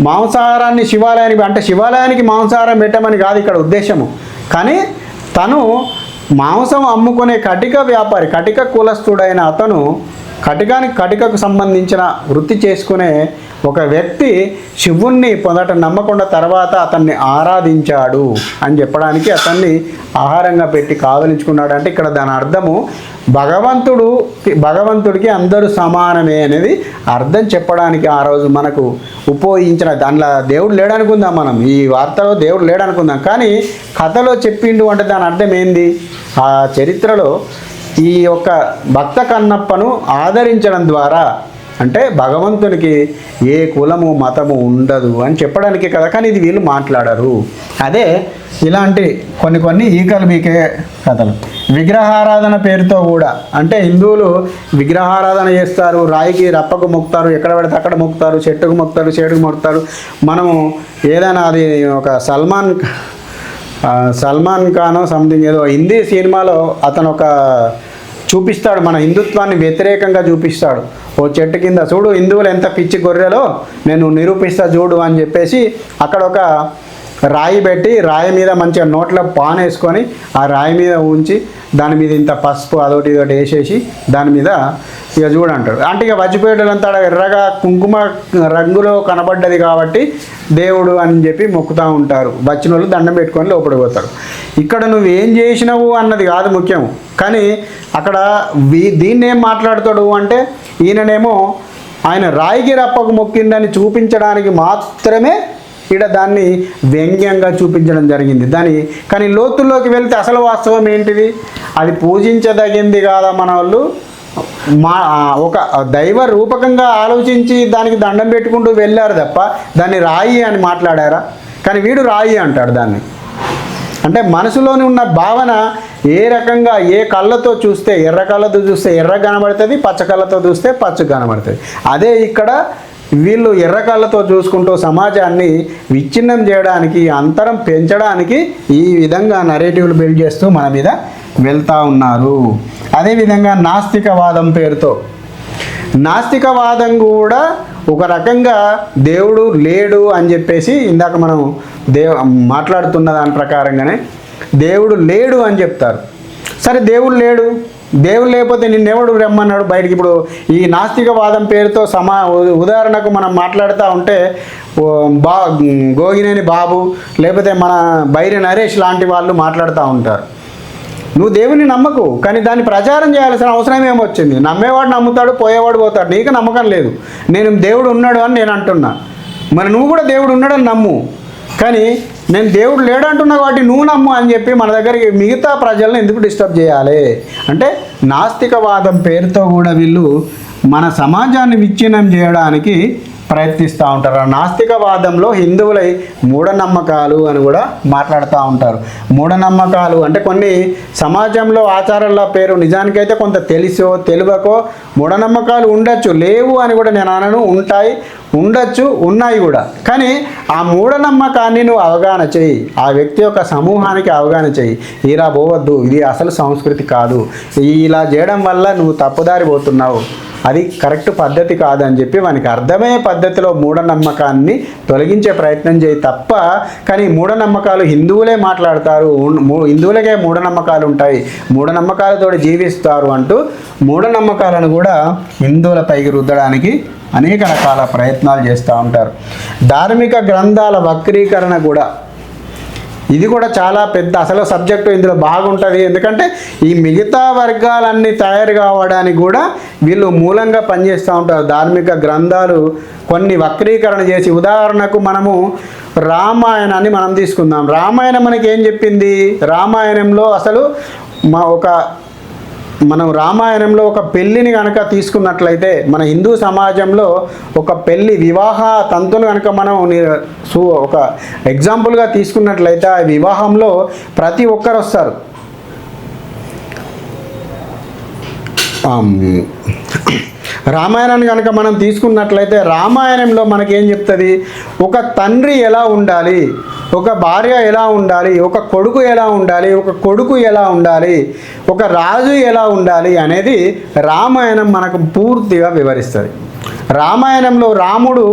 మాంసాహారాన్ని శివాలయానికి అంటే శివాలయానికి మాంసాహారం పెట్టమని కాదు ఇక్కడ ఉద్దేశము. కానీ తను మాంసం అమ్ముకునే కటిక వ్యాపారి, కటిక కులస్తుడైన అతను కటికకు సంబంధించిన వృత్తి చేసుకునే ఒక వ్యక్తి శివుణ్ణి మొదట నమ్మకుండా తర్వాత అతన్ని ఆరాధించాడు అని చెప్పడానికి అతన్ని ఆహారంగా పెట్టి కావలించుకున్నాడు. అంటే ఇక్కడ దాని అర్థము భగవంతుడికి అందరూ సమానమే అనేది అర్థం చెప్పడానికి ఆ రోజు మనకు ఉపయోగించిన దాంట్లో దేవుడు లేడనుకుందాం. మనం ఈ వార్తలో దేవుడు లేడనుకుందాం, కానీ కథలో చెప్పిండు అంటే దాని అర్థం ఏంది? ఆ చరిత్రలో ఈ యొక్క భక్త కన్నప్పను ఆదరించడం ద్వారా అంటే భగవంతునికి ఏ కులము మతము ఉండదు అని చెప్పడానికి కదా. కానీ ఇది వీళ్ళు మాట్లాడరు. అదే ఇలాంటి కొన్ని ఈకలు బీకే కథలు. విగ్రహారాధన పేరుతో కూడా అంటే హిందువులు విగ్రహారాధన చేస్తారు, రాయికి రప్పకు మొక్కుతారు, ఎక్కడ పడితే అక్కడ మొక్కుతారు, చెట్టుకు మొక్కుతారు, చేటుకు మొక్కుతారు. మనము ఏదైనా అది ఒక సల్మాన్ ఖాన్ సంథింగ్ ఏదో హిందీ సినిమాలో అతను ఒక చూపిస్తాడు, మన హిందుత్వాన్ని వ్యతిరేకంగా చూపిస్తాడు. ఓ చెట్టు కింద చూడు హిందువులు ఎంత పిచ్చి గొర్రెలో నేను నిరూపిస్తా చూడు అని చెప్పేసి అక్కడ ఒక రాయి పెట్టి రాయి మీద మంచిగా నోట్లో పాన్ వేసుకొని ఆ రాయి మీద ఉంచి దాని మీద ఇంత పసుపు అదొకటి ఇదొకటి వేసేసి దాని మీద ఇక చూడంటాడు. అంటే ఇక వచ్చిపోయేటంతా ఎర్రగా కుంకుమ రంగులో కనబడ్డది కాబట్టి దేవుడు అని చెప్పి మొక్కుతూ ఉంటారు. వచ్చిన వాళ్ళు దండం పెట్టుకొని లోపలికి పోతారు. ఇక్కడ నువ్వు ఏం చేసినావు అన్నది కాదు ముఖ్యం, కానీ అక్కడ దీన్ని ఏం మాట్లాడతాడు అంటే ఈయననేమో ఆయన రాయికి రప్పకు మొక్కిందని చూపించడానికి మాత్రమే ఇక్కడ దాన్ని వ్యంగ్యంగా చూపించడం జరిగింది. కానీ లోతుల్లోకి వెళ్తే అసలు వాస్తవం ఏంటిది? అది పూజించదగింది కాదా మన వాళ్ళు ఒక దైవ రూపకంగా ఆలోచించి దానికి దండం పెట్టుకుంటూ వెళ్ళారు తప్ప దాన్ని రాయి అని మాట్లాడారా? కానీ వీడు రాయి అంటాడు దాన్ని. అంటే మనసులోని ఉన్న భావన ఏ రకంగా ఏ కళ్ళతో చూస్తే ఎర్ర కళ్ళతో చూస్తే ఎర్ర కనబడుతుంది, పచ్చ కళ్ళతో చూస్తే పచ్చ కనబడుతుంది. అదే ఇక్కడ వీళ్ళు ఎర్ర కళ్ళతో చూసుకుంటూ సమాజాన్ని విచ్ఛిన్నం చేయడానికి అంతరం పెంచడానికి ఈ విధంగా నరేటివ్లు బిల్డ్ చేస్తూ మన మీద వెళ్తూ ఉన్నారు. అదేవిధంగా నాస్తికవాదం పేరుతో నాస్తికవాదం కూడా ఒక రకంగా దేవుడు లేడు అని చెప్పేసి ఇందాక మనం మాట్లాడుతున్న దాని ప్రకారంగానే దేవుడు లేడు అని చెప్తారు. సరే దేవుడు లేకపోతే నిన్నెవడు రమ్మన్నాడు బయటికి? ఇప్పుడు ఈ నాస్తికవాదం పేరుతో ఉదాహరణకు మనం మాట్లాడుతూ ఉంటే గోగినేని బాబు లేకపోతే మన బైరి నరేష్ లాంటి వాళ్ళు మాట్లాడుతూ ఉంటారు. నువ్వు దేవుని నమ్మకు, కానీ దాన్ని ప్రచారం చేయాల్సిన అవసరం ఏమొచ్చింది? నమ్మేవాడు నమ్ముతాడు, పోయేవాడు పోతాడు. నీకు నమ్మకం లేదు, నేను దేవుడు ఉన్నాడు అని నేను అంటున్నా. మరి నువ్వు కూడా దేవుడు ఉన్నాడని నమ్ము, కానీ నేను దేవుడు లేడంటున్నా కాబట్టి నువ్వు నమ్ము అని చెప్పి మన దగ్గరికి మిగతా ప్రజలను ఎందుకు డిస్టర్బ్ చేయాలి? అంటే నాస్తికవాదం పేరుతో కూడా వీళ్ళు మన సమాజాన్ని విచ్ఛిన్నం చేయడానికి ప్రయత్నిస్తూ ఉంటారు. ఆ నాస్తికవాదంలో హిందువులై మూఢనమ్మకాలు అని కూడా మాట్లాడుతూ ఉంటారు. మూఢనమ్మకాలు అంటే కొన్ని సమాజంలో ఆచారాల పేరు నిజానికైతే కొంత తెలిసో తెలియకో మూఢనమ్మకాలు ఉండొచ్చు, లేవు అని కూడా నేను అనను, ఉంటాయి. ఉండొచ్చు, ఉన్నాయి కూడా. కానీ ఆ మూఢనమ్మకాన్ని నువ్వు అవగాహన చేయి, ఆ వ్యక్తి యొక్క సమూహానికి అవగాహన చేయి. ఇలా పోవద్దు, ఇది అసలు సంస్కృతి కాదు, ఇలా చేయడం వల్ల నువ్వు తప్పుదారి పోతున్నావు, అది కరెక్ట్ పద్ధతి కాదని చెప్పి వానికి అర్థమయ్యే పద్ధతిలో మూఢనమ్మకాన్ని తొలగించే ప్రయత్నం చేయి తప్ప. కానీ మూఢనమ్మకాలు హిందువులే మాట్లాడతారు, హిందువులకే మూఢనమ్మకాలు ఉంటాయి, మూఢనమ్మకాలతో జీవిస్తారు అంటూ మూఢనమ్మకాలను కూడా హిందువులపైకి రుద్దడానికి అనేక రకాల ప్రయత్నాలు చేస్తూ ఉంటారు. ధార్మిక గ్రంథాల వక్రీకరణ కూడా, ఇది కూడా చాలా పెద్ద అసలు సబ్జెక్టు, ఇందులో బాగుంటుంది. ఎందుకంటే ఈ మిగతా వర్గాలన్నీ తయారు కావడానికి కూడా వీళ్ళు మూలంగా పనిచేస్తూ ఉంటారు. ధార్మిక గ్రంథాలు కొన్ని వక్రీకరణ చేసి, ఉదాహరణకు మనము రామాయణాన్ని మనం తీసుకుందాం. రామాయణం మనకి ఏం చెప్పింది? రామాయణంలో అసలు మనం రామాయణంలో ఒక పెళ్ళిని కనుక తీసుకున్నట్లయితే, మన హిందూ సమాజంలో ఒక పెళ్ళి వివాహ తంతును కనుక మనం ఒక ఎగ్జాంపుల్గా తీసుకున్నట్లయితే, ఆ వివాహంలో ప్రతి ఒక్కరు వస్తారు. రామాయణాన్ని కనుక మనం తీసుకున్నట్లయితే, రామాయణంలో మనకేం చెప్తుంది? ఒక తండ్రి ఎలా ఉండాలి, ఒక భార్య ఎలా ఉండాలి, ఒక కొడుకు ఎలా ఉండాలి, ఒక కొడుకు ఎలా ఉండాలి, ఒక రాజు ఎలా ఉండాలి అనేది రామాయణం మనకు పూర్తిగా వివరిస్తుంది. రామాయణంలో రాముడు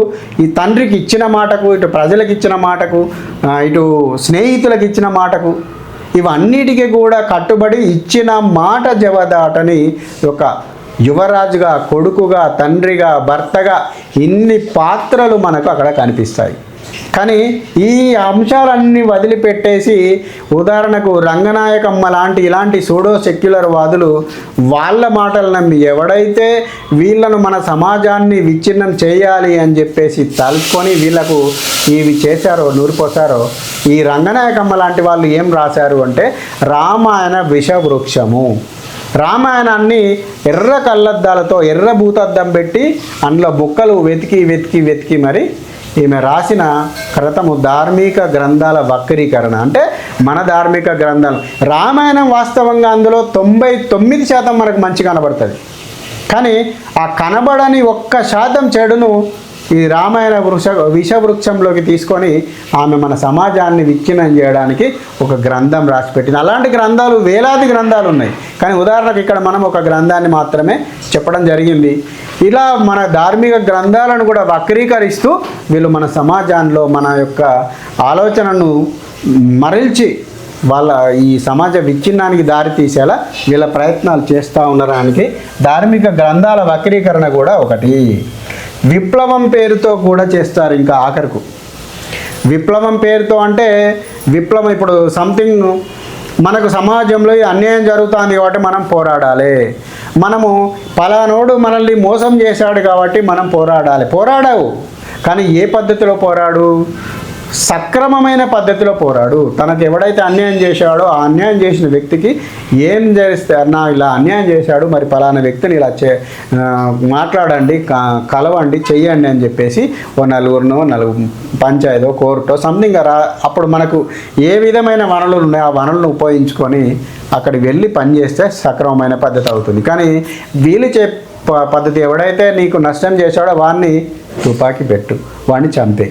ఈ తండ్రికి ఇచ్చిన మాటకు, ఇటు ప్రజలకు ఇచ్చిన మాటకు, ఇటు స్నేహితులకు ఇచ్చిన మాటకు, ఇవన్నిటికీ కూడా కట్టుబడి ఇచ్చిన మాట జవదాటని ఒక యువరాజుగా, కొడుకుగా, తండ్రిగా, భర్తగా ఇన్ని పాత్రలు మనకు అక్కడ కనిపిస్తాయి. కానీ ఈ అంశాలన్నీ వదిలిపెట్టేసి, ఉదాహరణకు రంగనాయకమ్మ లాంటి ఇలాంటి సూడో సెక్యులర్ వాదులు వాళ్ళ మాటలు నమ్మి ఎవడైతే వీళ్ళను మన సమాజాన్ని విచ్ఛిన్నం చేయాలి అని చెప్పేసి తలుచుకొని వీళ్ళకు ఇవి చేశారో, నూరిపోసారో, ఈ రంగనాయకమ్మ లాంటి వాళ్ళు ఏం రాశారు అంటే, రామాయణ విషవృక్షము. రామాయణాన్ని ఎర్ర కళ్ళద్దాలతో, ఎర్ర భూతద్దం పెట్టి అందులో బుక్కలు వెతికి మరి ఈమె రాసిన క్రతము ధార్మిక గ్రంథాల వక్రీకరణ. అంటే మన ధార్మిక గ్రంథాలు, రామాయణం వాస్తవంగా అందులో 99% మనకు మంచి కనబడుతుంది. కానీ ఆ కనబడని 1% చెడును ఈ రామాయణ విషవృక్షంలోకి తీసుకొని ఆమె మన సమాజాన్ని విచ్ఛిన్నం చేయడానికి ఒక గ్రంథం రాసిపెట్టింది. అలాంటి గ్రంథాలు వేలాది గ్రంథాలు ఉన్నాయి. కానీ ఉదాహరణకు ఇక్కడ మనం ఒక గ్రంథాన్ని మాత్రమే చెప్పడం జరిగింది. ఇలా మన ధార్మిక గ్రంథాలను కూడా వక్రీకరిస్తూ వీళ్ళు మన సమాజంలో మన యొక్క ఆలోచనను మరల్చి వాళ్ళ ఈ సమాజ విచ్ఛిన్నానికి దారి తీసేలా వీళ్ళ ప్రయత్నాలు చేస్తూ ఉండడానికి ధార్మిక గ్రంథాల వక్రీకరణ కూడా ఒకటి. విప్లవం పేరుతో కూడా చేస్తారు. ఇంకా ఆఖరుకు విప్లవం పేరుతో అంటే, విప్లవం ఇప్పుడు సంథింగ్ మనకు సమాజంలో అన్యాయం జరుగుతుంది కాబట్టి మనం పోరాడాలి, మనము పలానోడు మనల్ని మోసం చేశాడు కాబట్టి మనం పోరాడావు. కానీ ఏ పద్ధతిలో పోరాడు? సక్రమమైన పద్ధతిలో పోరాడు. తనకు ఎవడైతే అన్యాయం చేశాడో ఆ అన్యాయం చేసిన వ్యక్తికి ఏం చేస్తే, అన్నా ఇలా అన్యాయం చేశాడు, మరి పలానా వ్యక్తిని ఇలా మాట్లాడండి, కలవండి, చెయ్యండి అని చెప్పేసి ఓ నలుగురు పంచాయతో, కోర్టో సంథింగ్ అప్పుడు మనకు ఏ విధమైన వనరులు ఉన్నాయో ఆ వనరులను ఉపయోగించుకొని అక్కడికి వెళ్ళి పనిచేస్తే సక్రమమైన పద్ధతి అవుతుంది. కానీ వీళ్ళు పద్ధతి, ఎవడైతే నీకు నష్టం చేశాడో వాడిని తుపాకీ పెట్టు, వాడిని చంపే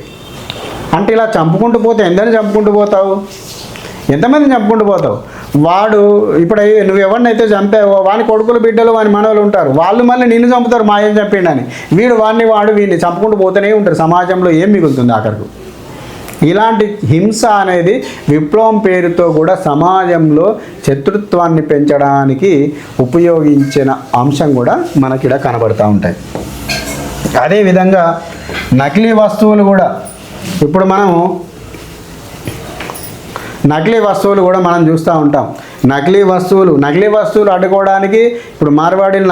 అంటే ఇలా చంపుకుంటూ పోతే ఎందరిని చంపుకుంటూ పోతావు? ఎంతమందిని చంపుకుంటూ పోతావు? వాడు ఇప్పుడు నువ్వు ఎవరినైతే చంపావో వాని కొడుకులు, బిడ్డలు, వాని మనవలు ఉంటారు, వాళ్ళు మళ్ళీ నిన్ను చంపుతారు, మాయం చంపిండని. వీడిని చంపుకుంటూ పోతూనే ఉంటారు. సమాజంలో ఏం మిగులుతుంది ఆఖరికి? ఇలాంటి హింస అనేది విప్లవం పేరుతో కూడా సమాజంలో శత్రుత్వాన్ని పెంచడానికి ఉపయోగించిన అంశం కూడా మనకిడ కనబడుతూ ఉంటాయి. అదేవిధంగా నకిలీ వస్తువులు కూడా, ఇప్పుడు మనము నకిలీ వస్తువులు కూడా మనం చూస్తూ ఉంటాం. నకిలీ వస్తువులు అడ్డుకోవడానికి ఇప్పుడు మార్వాడీలు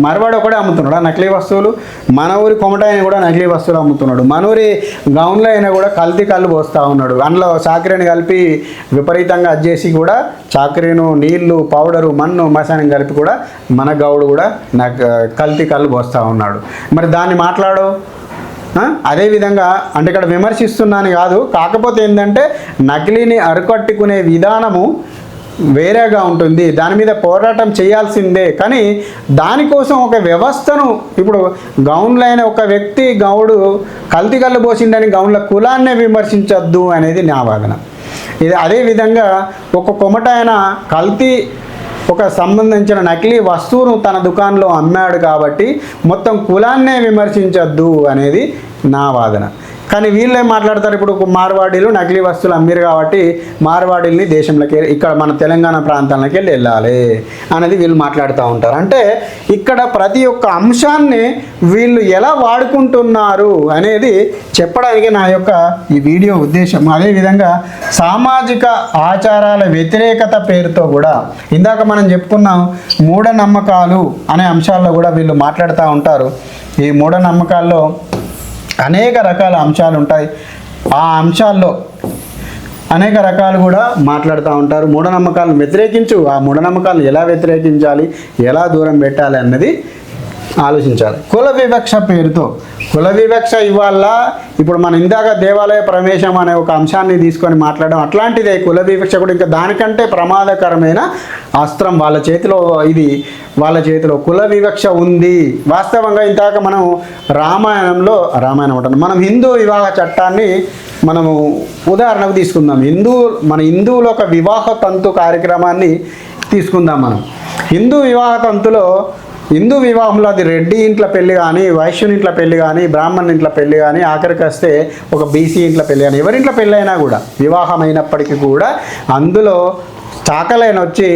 మార్వాడి ఒకటే అమ్ముతున్నాడు నకిలీ వస్తువులు. మన ఊరి కొమటాయన కూడా నకిలీ వస్తువులు అమ్ముతున్నాడు. మన ఊరి గౌన్లో అయినా కూడా కల్తీ కళ్ళు పోస్తూ ఉన్నాడు. అందులో చాకరీని కలిపి విపరీతంగా అజ్జేసి కూడా చాకరీను, నీళ్లు, పౌడరు, మన్ను, మసానం కలిపి కూడా మన గౌడు కూడా కల్తీ కళ్ళు పోస్తూ ఉన్నాడు. మరి దాన్ని మాట్లాడు. అదేవిధంగా అంటే ఇక్కడ విమర్శిస్తున్నాను కాదు, కాకపోతే ఏంటంటే నకిలీని అరికట్టుకునే విధానము వేరేగా ఉంటుంది, దాని మీద పోరాటం చేయాల్సిందే. కానీ దానికోసం ఒక వ్యవస్థను, ఇప్పుడు గౌన్లైన ఒక వ్యక్తి గౌడు కల్తీ కళ్ళు పోసిండని గౌన్ల కులాన్నే విమర్శించొద్దు అనేది నా వాదన. ఇది అదేవిధంగా ఒక కొమటాయన కల్తీ ఒక సంబంధించిన నకిలీ వస్తువును తన దుకాణంలో అమ్మాడు కాబట్టి మొత్తం కులాన్నే విమర్శించొద్దు అనేది నా వాదన. కానీ వీళ్ళే మాట్లాడతారు, ఇప్పుడు మార్వాడీలు నకిలీ వస్తువులు అమ్మిరు కాబట్టి మార్వాడీల్ని దేశంలోకి, ఇక్కడ మన తెలంగాణ ప్రాంతాలకి వెళ్ళాలి అనేది వీళ్ళు మాట్లాడుతూ ఉంటారు. అంటే ఇక్కడ ప్రతి ఒక్క అంశాన్ని వీళ్ళు ఎలా వాడుకుంటున్నారు అనేది చెప్పడానికి నా యొక్క ఈ వీడియో ఉద్దేశం. అదేవిధంగా సామాజిక ఆచారాల వ్యతిరేకత పేరుతో కూడా ఇందాక మనం చెప్పుకున్నాం, మూఢనమ్మకాలు అనే అంశాల్లో కూడా వీళ్ళు మాట్లాడుతూ ఉంటారు. ఈ మూఢనమ్మకాల్లో అనేక రకాల అంశాలు ఉంటాయి. ఆ అంశాల్లో అనేక రకాలు కూడా మాట్లాడుతూ ఉంటారు. మూఢనమ్మకాలను వ్యతిరేకించు, ఆ మూఢనమ్మకాలను ఎలా వ్యతిరేకించాలి, ఎలా దూరం పెట్టాలి అన్నది ఆలోచించాలి. కుల వివక్ష పేరుతో, కుల వివక్ష ఇవాళ ఇప్పుడు మనం ఇందాక దేవాలయ ప్రవేశం అనే ఒక అంశాన్ని తీసుకొని మాట్లాడడం అట్లాంటిదే. కుల వివక్ష కూడా ఇంకా దానికంటే ప్రమాదకరమైన అస్త్రం వాళ్ళ చేతిలో, ఇది వాళ్ళ చేతిలో కుల వివక్ష ఉంది. వాస్తవంగా ఇందాక మనం రామాయణం అంటాం, మనం హిందూ వివాహ చట్టాన్ని మనము ఉదాహరణకు తీసుకుందాం. మన హిందువుల ఒక వివాహ తంతు కార్యక్రమాన్ని తీసుకుందాం. మనం హిందూ వివాహ తంతులో, హిందూ వివాహంలో అది రెడ్డి ఇంట్లో పెళ్ళి కానీ, వైశ్యుని ఇంట్లో పెళ్ళి కానీ, బ్రాహ్మణుని ఇంట్లో పెళ్ళి కానీ, ఆఖరికి వస్తే ఒక బీసీ ఇంట్లో పెళ్ళి కానీ, ఎవరింట్లో పెళ్ళి అయినా కూడా వివాహం అయినప్పటికీ కూడా అందులో చాకలైన వచ్చి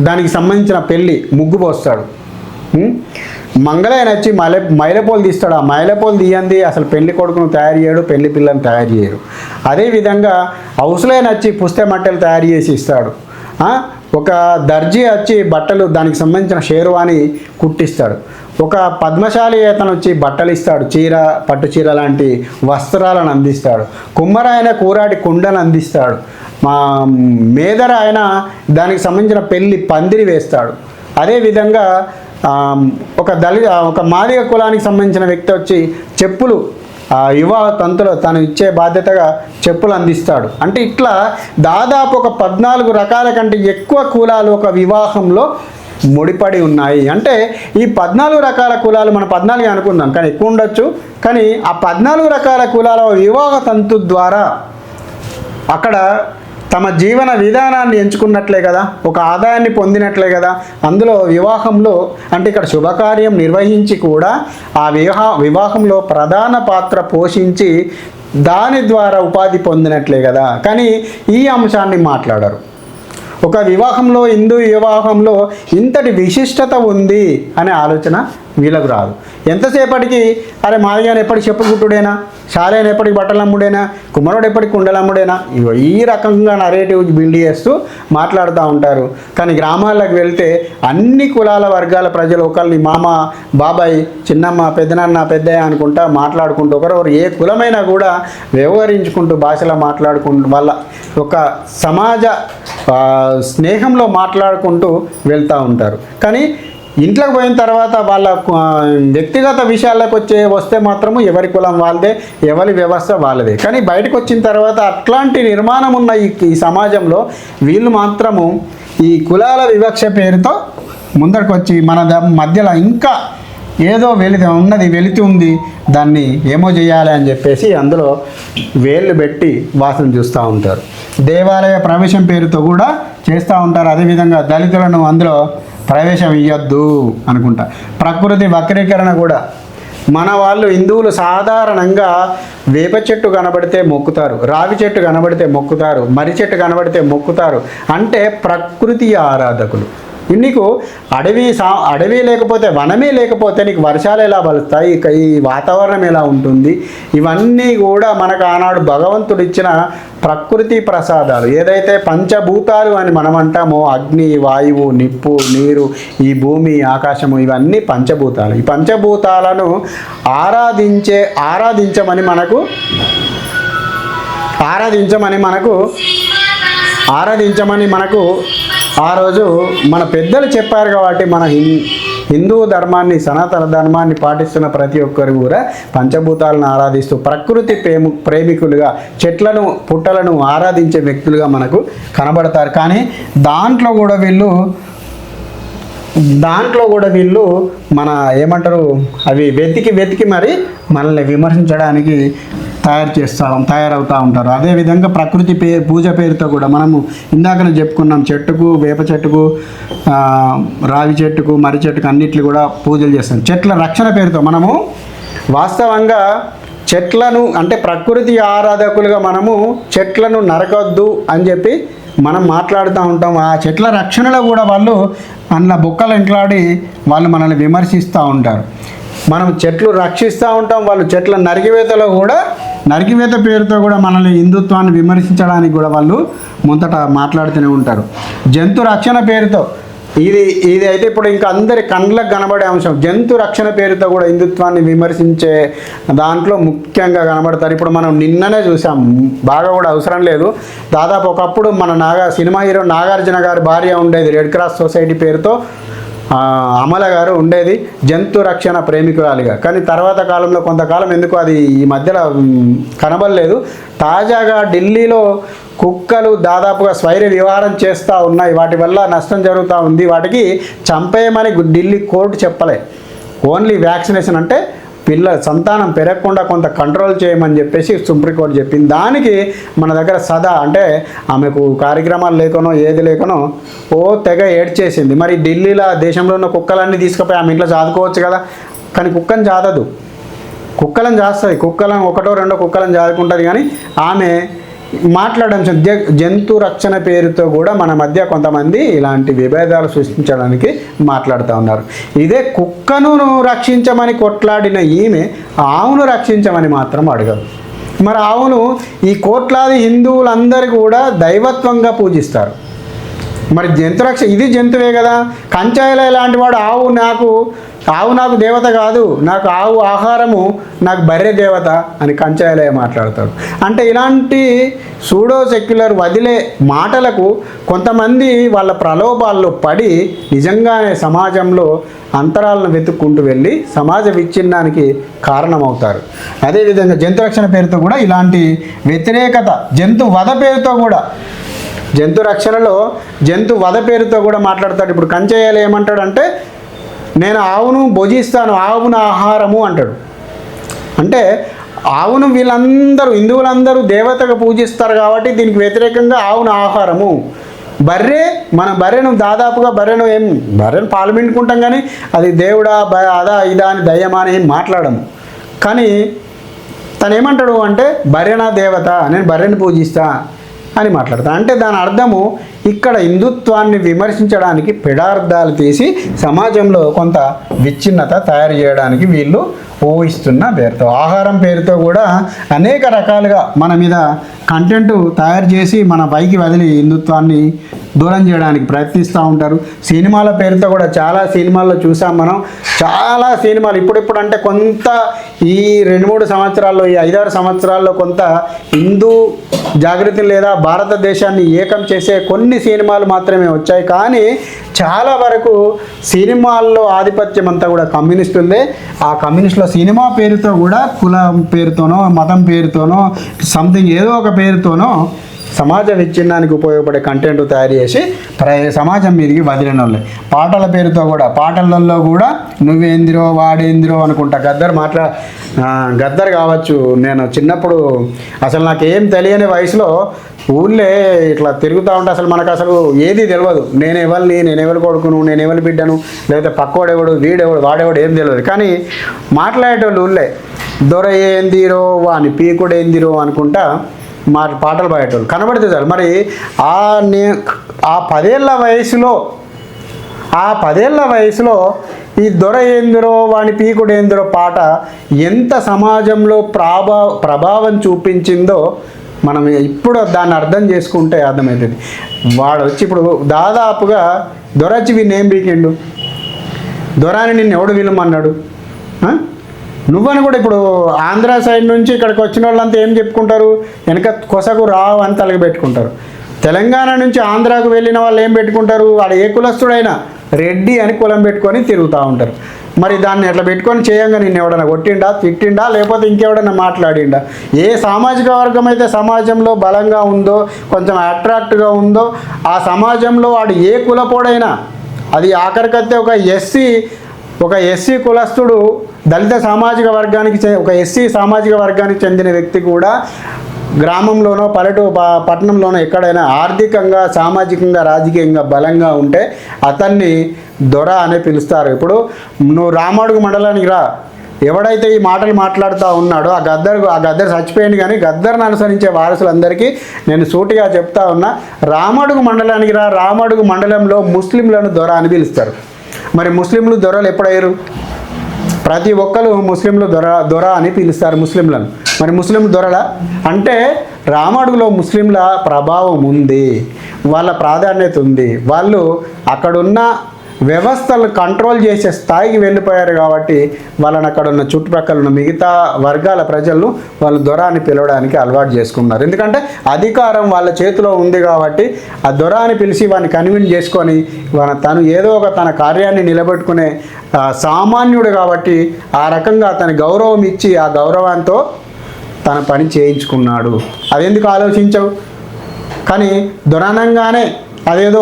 దానికి సంబంధించిన పెళ్ళి ముగ్గు పోస్తాడు. మంగళైన వచ్చి మైలపోలు తీస్తాడు. ఆ మైలపోలు తీయంది అసలు పెళ్లి కొడుకును తయారు చేయడు, పెళ్లి పిల్లని తయారు చేయరు. అదేవిధంగా హౌస్లైన వచ్చి పుస్తే మట్టెలు తయారు చేసి ఇస్తాడు. ఒక దర్జీ వచ్చి బట్టలు దానికి సంబంధించిన షేర్వాని కుట్టిస్తాడు. ఒక పద్మశాలి అతను వచ్చి బట్టలు ఇస్తాడు, చీర, పట్టు చీర లాంటి వస్త్రాలను అందిస్తాడు. కుమ్మరాయన కూరాడి కుండను అందిస్తాడు. మా మేదర ఆయన దానికి సంబంధించిన పెళ్లి పందిరి వేస్తాడు. అదేవిధంగా ఒక మాదిగ కులానికి సంబంధించిన వ్యక్తి వచ్చి చెప్పులు, వివాహ తంతులో తను ఇచ్చే బాధ్యతగా చెప్పులు అందిస్తాడు. అంటే ఇట్లా దాదాపు ఒక 14 రకాల కంటే ఎక్కువ కులాలు ఒక వివాహంలో ముడిపడి ఉన్నాయి. అంటే ఈ 14 రకాల కులాలు, మనం 14 అనుకుందాం కానీ ఎక్కువ ఉండొచ్చు, కానీ ఆ 14 రకాల కులాల వివాహ తంతు ద్వారా అక్కడ తమ జీవన విధానాన్ని ఎంచుకున్నట్లే కదా, ఒక ఆదాయాన్ని పొందినట్లే కదా. అందులో వివాహంలో అంటే ఇక్కడ శుభకార్యం నిర్వహించి కూడా ఆ వివాహంలో ప్రధాన పాత్ర పోషించి దాని ద్వారా ఉపాధి పొందినట్లే కదా. కానీ ఈ అంశాన్ని మాట్లాడరు. ఒక వివాహంలో, హిందూ వివాహంలో ఇంతటి విశిష్టత ఉంది అనే ఆలోచన వీళ్ళకు రాదు. ఎంతసేపటికి అరే మాదిగాని ఎప్పటికి చెప్పుకుంటుడేనా, శాలైన ఎప్పటికి బట్టలమ్ముడేనా, కుమ్మరుడు ఎప్పటికి కుండలమ్ముడేనా, ఈ రకంగా నరేటివ్ బిల్డ్ చేస్తూ మాట్లాడుతూ ఉంటారు. కానీ గ్రామాలకు వెళ్తే అన్ని కులాల వర్గాల ప్రజలు ఒకరిని మామ, బాబాయ్, చిన్నమ్మ, పెద్దనాన్న, పెద్దయ్య అనుకుంటా మాట్లాడుకుంటూ ఒకరొకరు ఏ కులమైనా కూడా వ్యవహరించుకుంటూ భాషలో మాట్లాడుకుంటూ వాళ్ళ ఒక సమాజ స్నేహంలో మాట్లాడుకుంటూ వెళ్తూ ఉంటారు. కానీ ఇంట్లోకి పోయిన తర్వాత వాళ్ళ వ్యక్తిగత విషయాలకు వస్తే మాత్రము ఎవరి కులం వాళ్ళదే, ఎవరి వ్యవస్థ వాళ్ళదే. కానీ బయటకు వచ్చిన తర్వాత అట్లాంటి నిర్మాణం ఉన్న ఈ సమాజంలో వీళ్ళు మాత్రము ఈ కులాల వివక్ష పేరుతో ముందరికి వచ్చి మన మధ్యలో ఇంకా ఏదో వెలితి ఉంది, దాన్ని ఏమో చేయాలి అని చెప్పేసి అందులో వేళ్ళు పెట్టి వాసన చూస్తూ ఉంటారు. దేవాలయ ప్రవేశం పేరుతో కూడా చేస్తూ ఉంటారు. అదేవిధంగా దళితులను అందులో ప్రవేశం ఇవ్వద్దు అనుకుంటా. ప్రకృతి వక్రీకరణ కూడా మన వాళ్ళు హిందువులు సాధారణంగా వేప చెట్టు కనబడితే మొక్కుతారు, రావి చెట్టు కనబడితే మొక్కుతారు, మర్రి చెట్టు కనబడితే మొక్కుతారు. అంటే ప్రకృతి ఆరాధకులు. నీకు అడవి లేకపోతే, వనమే లేకపోతే నీకు వర్షాలు ఎలా పలుస్తాయి, ఇక ఈ వాతావరణం ఎలా ఉంటుంది, ఇవన్నీ కూడా మనకు ఆనాడు భగవంతుడు ఇచ్చిన ప్రకృతి ప్రసాదాలు. ఏదైతే పంచభూతాలు అని మనం అంటామో, అగ్ని, వాయువు, నిప్పు, నీరు, ఈ భూమి, ఆకాశము, ఇవన్నీ పంచభూతాలు. ఈ పంచభూతాలను ఆరాధించమని మనకు ఆ రోజు మన పెద్దలు చెప్పారు. కాబట్టి మన హిందూ ధర్మాన్ని, సనాతన ధర్మాన్ని పాటిస్తున్న ప్రతి ఒక్కరు కూడా పంచభూతాలను ఆరాధిస్తూ ప్రకృతి ప్రేమికులుగా, చెట్లను పుట్టలను ఆరాధించే వ్యక్తులుగా మనకు కనబడతారు. కానీ దాంట్లో కూడా వీళ్ళు మన ఏమంటారు, అవి వెతికి మరి మనల్ని విమర్శించడానికి తయారవుతూ ఉంటారు. అదేవిధంగా ప్రకృతి పూజ పేరుతో కూడా మనము ఇందాకనే చెప్పుకున్నాం, చెట్టుకు, వేప చెట్టుకు, రావి చెట్టుకు, మర్రి చెట్టుకు అన్నిట్లు కూడా పూజలు చేస్తాం. చెట్ల రక్షణ పేరుతో మనము వాస్తవంగా చెట్లను అంటే ప్రకృతి ఆరాధకులుగా మనము చెట్లను నరకొద్దు అని చెప్పి మనం మాట్లాడుతూ ఉంటాం. ఆ చెట్ల రక్షణలో కూడా వాళ్ళు అన్న బొక్కలు ఎంట్లాడి వాళ్ళు మనల్ని విమర్శిస్తూ ఉంటారు. మనం చెట్లు రక్షిస్తూ ఉంటాం, వాళ్ళు చెట్ల నరికివేత పేరుతో కూడా మనల్ని హిందుత్వాన్ని విమర్శించడానికి కూడా వాళ్ళు ముందట మాట్లాడుతూనే ఉంటారు. జంతు రక్షణ పేరుతో ఇది అయితే ఇప్పుడు ఇంకా అందరి కండ్లకు కనబడే అంశం. జంతు రక్షణ పేరుతో కూడా హిందుత్వాన్ని విమర్శించే దాంట్లో ముఖ్యంగా కనబడతారు. ఇప్పుడు మనం నిన్ననే చూసాం, బాగా కూడా అవసరం లేదు, దాదాపు ఒకప్పుడు మన సినిమా హీరో నాగార్జున గారి భార్య ఉండేది, రెడ్ క్రాస్ సొసైటీ పేరుతో అమల గారు ఉండేది జంతు రక్షణ ప్రేమికురాలిగా. కానీ తర్వాత కాలంలో కొంతకాలం ఎందుకు అది ఈ మధ్యలో కనబడలేదు. తాజాగా ఢిల్లీలో కుక్కలు దాదాపుగా స్వైర విహారం చేస్తూ ఉన్నాయి, వాటి వల్ల నష్టం జరుగుతూ ఉంది, వాటికి చంపేయమని ఢిల్లీ కోర్టు చెప్పలే, ఓన్లీ వ్యాక్సినేషన్ అంటే సంతానం పెరగకుండా కొంత కంట్రోల్ చేయమని చెప్పేసి సుప్రీంకోర్టు చెప్పింది. దానికి మన దగ్గర సదా అంటే ఆమెకు కార్యక్రమాలు లేకనో ఏది లేకనో తెగ ఏడ్చేసింది. మరి ఢిల్లీలో దేశంలో ఉన్న కుక్కలన్నీ తీసుకుపోయి ఆమె ఇంట్లో చాదుకోవచ్చు కదా, కానీ కుక్కని చాదదు, కుక్కలను చేస్తుంది, ఒకటో రెండో కుక్కలను చాదుకుంటుంది. కానీ ఆమె మాట్లాడడం జంతు రక్షణ పేరుతో కూడా మన మధ్య కొంతమంది ఇలాంటి విభేదాలు సృష్టించడానికి మాట్లాడుతూ ఉన్నారు. ఇదే కుక్కను రక్షించమని కొట్లాడిన ఈమె ఆవును రక్షించమని మాత్రం అడగదు. మరి ఆవును ఈ కోట్లాది హిందువులందరూ కూడా దైవత్వంగా పూజిస్తారు. మరి ఇది జంతువే కదా. కంచాయిల లాంటి వాడు ఆవు నాకు దేవత కాదు, నాకు ఆవు ఆహారము, నాకు బర్రె దేవత అని కంచాయిలయ్య మాట్లాడతాడు. అంటే ఇలాంటి సూడో సెక్యులర్ వదిలే మాటలకు కొంతమంది వాళ్ళ ప్రలోభాల్లో పడి నిజంగానే సమాజంలో అంతరాలను వెతుక్కుంటూ వెళ్ళి సమాజ విచ్ఛిన్నానికి కారణమవుతారు. అదేవిధంగా జంతు రక్షణ పేరుతో కూడా ఇలాంటి వ్యతిరేకత, జంతు వధ పేరుతో కూడా, జంతు రక్షణలో జంతు వధ పేరుతో కూడా మాట్లాడతాడు. ఇప్పుడు కంచేయాలి ఏమంటాడంటే, నేను ఆవును భుజిస్తాను, ఆవును ఆహారము అంటాడు. అంటే ఆవును వీళ్ళందరూ హిందువులందరూ దేవతగా పూజిస్తారు కాబట్టి దీనికి వ్యతిరేకంగా ఆవును ఆహారము. మన బర్రెను దాదాపుగా బర్రెను పాలు పిండుకుంటాం, కానీ అది దేవుడా అదా ఇదా అని దయ్యమా అని ఏం మాట్లాడము. కానీ తను ఏమంటాడు అంటే, బర్రెనా దేవత, నేను బర్రెను పూజిస్తా అని మాట్లాడతాను. అంటే దాని అర్థము ఇక్కడ హిందుత్వాన్ని విమర్శించడానికి పెడార్థాలు తీసి సమాజంలో కొంత విచ్ఛిన్నత తయారు చేయడానికి వీళ్ళు ఊహిస్తున్న పేరుతో, ఆహారం పేరుతో కూడా అనేక రకాలుగా మన మీద కంటెంట్ తయారు చేసి మన పైకి వదిలి హిందుత్వాన్ని దూరం చేయడానికి ప్రయత్నిస్తూ ఉంటారు. సినిమాల పేరుతో కూడా చాలా సినిమాల్లో చూసాం మనం. చాలా సినిమాలు ఇప్పుడిప్పుడు అంటే కొంత ఈ 2-3 సంవత్సరాల్లో, ఈ 5-6 సంవత్సరాల్లో కొంత హిందూ జాగృతి లేదా భారతదేశాన్ని ఏకం చేసే కొన్ని సినిమాలు మాత్రమే వచ్చాయి. కానీ చాలా వరకు సినిమాల్లో ఆధిపత్యం అంతా కూడా కమ్యూనిస్టులదే. ఆ కమ్యూనిస్టుల సినిమా పేరుతో కూడా కులం పేరుతోనో మతం పేరుతోనో సంథింగ్ ఏదో ఒక పేరుతోనో సమాజ విచ్ఛిన్నానికి ఉపయోగపడే కంటెంట్ తయారు చేసి సమాజం మీదకి వదిలిన వాళ్ళే. పాటల పేరుతో కూడా, పాటలలో కూడా నువ్వేందిరో వాడేందిరో అనుకుంటా గద్దర్ కావచ్చు. నేను చిన్నప్పుడు అసలు నాకు ఏం తెలియని వయసులో ఊళ్ళే ఇట్లా తిరుగుతూ ఉంటే అసలు మనకు అసలు ఏది తెలియదు. నేను ఎవరి కొడుకును, నేను ఎవరి బిడ్డను, లేకపోతే పక్కోడెవడు, వీడెవడు, వాడేవాడు ఏం తెలియదు. కానీ మాట్లాడేటోళ్ళు ఊళ్ళే దొర ఏందిరో వాని పీకుడేందిరో అనుకుంటా పాటలు పాడేటోళ్ళు కనబడితే చాలు. మరి ఆ 10 ఏళ్ళ వయసులో ఈ దొర ఏందిరో వాని పీకుడేందిరో పాట ఎంత సమాజంలో ప్రభావం చూపించిందో మనం ఇప్పుడు దాన్ని అర్థం చేసుకుంటే అర్థమవుతుంది. వాడు వచ్చి ఇప్పుడు దాదాపుగా దొరచ్చి వీడిని ఏం పీకిండు, దొరాని నిన్ను ఎవడు విలుమన్నాడు, నువ్వని కూడా ఇప్పుడు ఆంధ్ర సైడ్ నుంచి ఇక్కడికి వచ్చిన వాళ్ళంతా ఏం చెప్పుకుంటారు, వెనక కొసకు రావు అని తలకి పెట్టుకుంటారు. తెలంగాణ నుంచి ఆంధ్రాకు వెళ్ళిన వాళ్ళు ఏం పెట్టుకుంటారు, వాడు ఏ కులస్తుడైనా రెడ్డి అని కులం పెట్టుకొని తిరుగుతూ ఉంటారు. మరి దాన్ని ఎట్లా పెట్టుకొని చేయంగా నిన్ను ఎవడన్నా కొట్టిండా, తిట్టిండా, లేకపోతే ఇంకెవడన్నా మాట్లాడిండా? ఏ సామాజిక వర్గం అయితే సమాజంలో బలంగా ఉందో, కొంచెం అట్రాక్ట్గా ఉందో, ఆ సమాజంలో వాడు ఏ కులపోడైనా, అది ఆఖరికైతే ఒక ఎస్సీ కులస్తుడు దళిత సామాజిక వర్గానికి ఒక ఎస్సీ సామాజిక వర్గానికి చెందిన వ్యక్తి కూడా గ్రామంలోనో పట్టణంలోనో ఎక్కడైనా ఆర్థికంగా, సామాజికంగా, రాజకీయంగా బలంగా ఉంటే అతన్ని దొర అనే పిలుస్తారు. ఇప్పుడు నువ్వు రామడుగు మండలానికి రా, ఎవడైతే ఈ మాటలు మాట్లాడుతూ ఉన్నాడో ఆ గద్దర్ చచ్చిపోయింది, కానీ గద్దర్ని అనుసరించే వారసులందరికీ నేను సూటిగా చెప్తా ఉన్నా, రామడుగు మండలానికి రా, రామడుగు మండలంలో ముస్లింలను దొర అని పిలుస్తారు. మరి ముస్లింలు దొరలు ఎప్పుడయ్యారు? ప్రతి ఒక్కరు ముస్లింలు దొర అని పిలుస్తారు ముస్లింలను. మరి ముస్లిం దొరలా అంటే రామడుగులో ముస్లింల ప్రభావం ఉంది, వాళ్ళ ప్రాధాన్యత ఉంది, వాళ్ళు అక్కడున్న వ్యవస్థలు కంట్రోల్ చేసే స్థాయికి వెళ్ళిపోయారు. కాబట్టి వాళ్ళని అక్కడ ఉన్న చుట్టుపక్కల ఉన్న మిగతా వర్గాల ప్రజలను వాళ్ళు దొర అని పిలవడానికి అలవాటు చేసుకున్నారు. ఎందుకంటే అధికారం వాళ్ళ చేతిలో ఉంది కాబట్టి ఆ దొర అని పిలిచి వాడిని కన్విన్స్ చేసుకొని తను ఏదో ఒక తన కార్యాన్ని నిలబెట్టుకునే సామాన్యుడు కాబట్టి ఆ రకంగా అతని గౌరవం ఇచ్చి ఆ గౌరవంతో తన పని చేయించుకున్నాడు. అదెందుకు ఆలోచించవు? కానీ దొరనంగానే అదేదో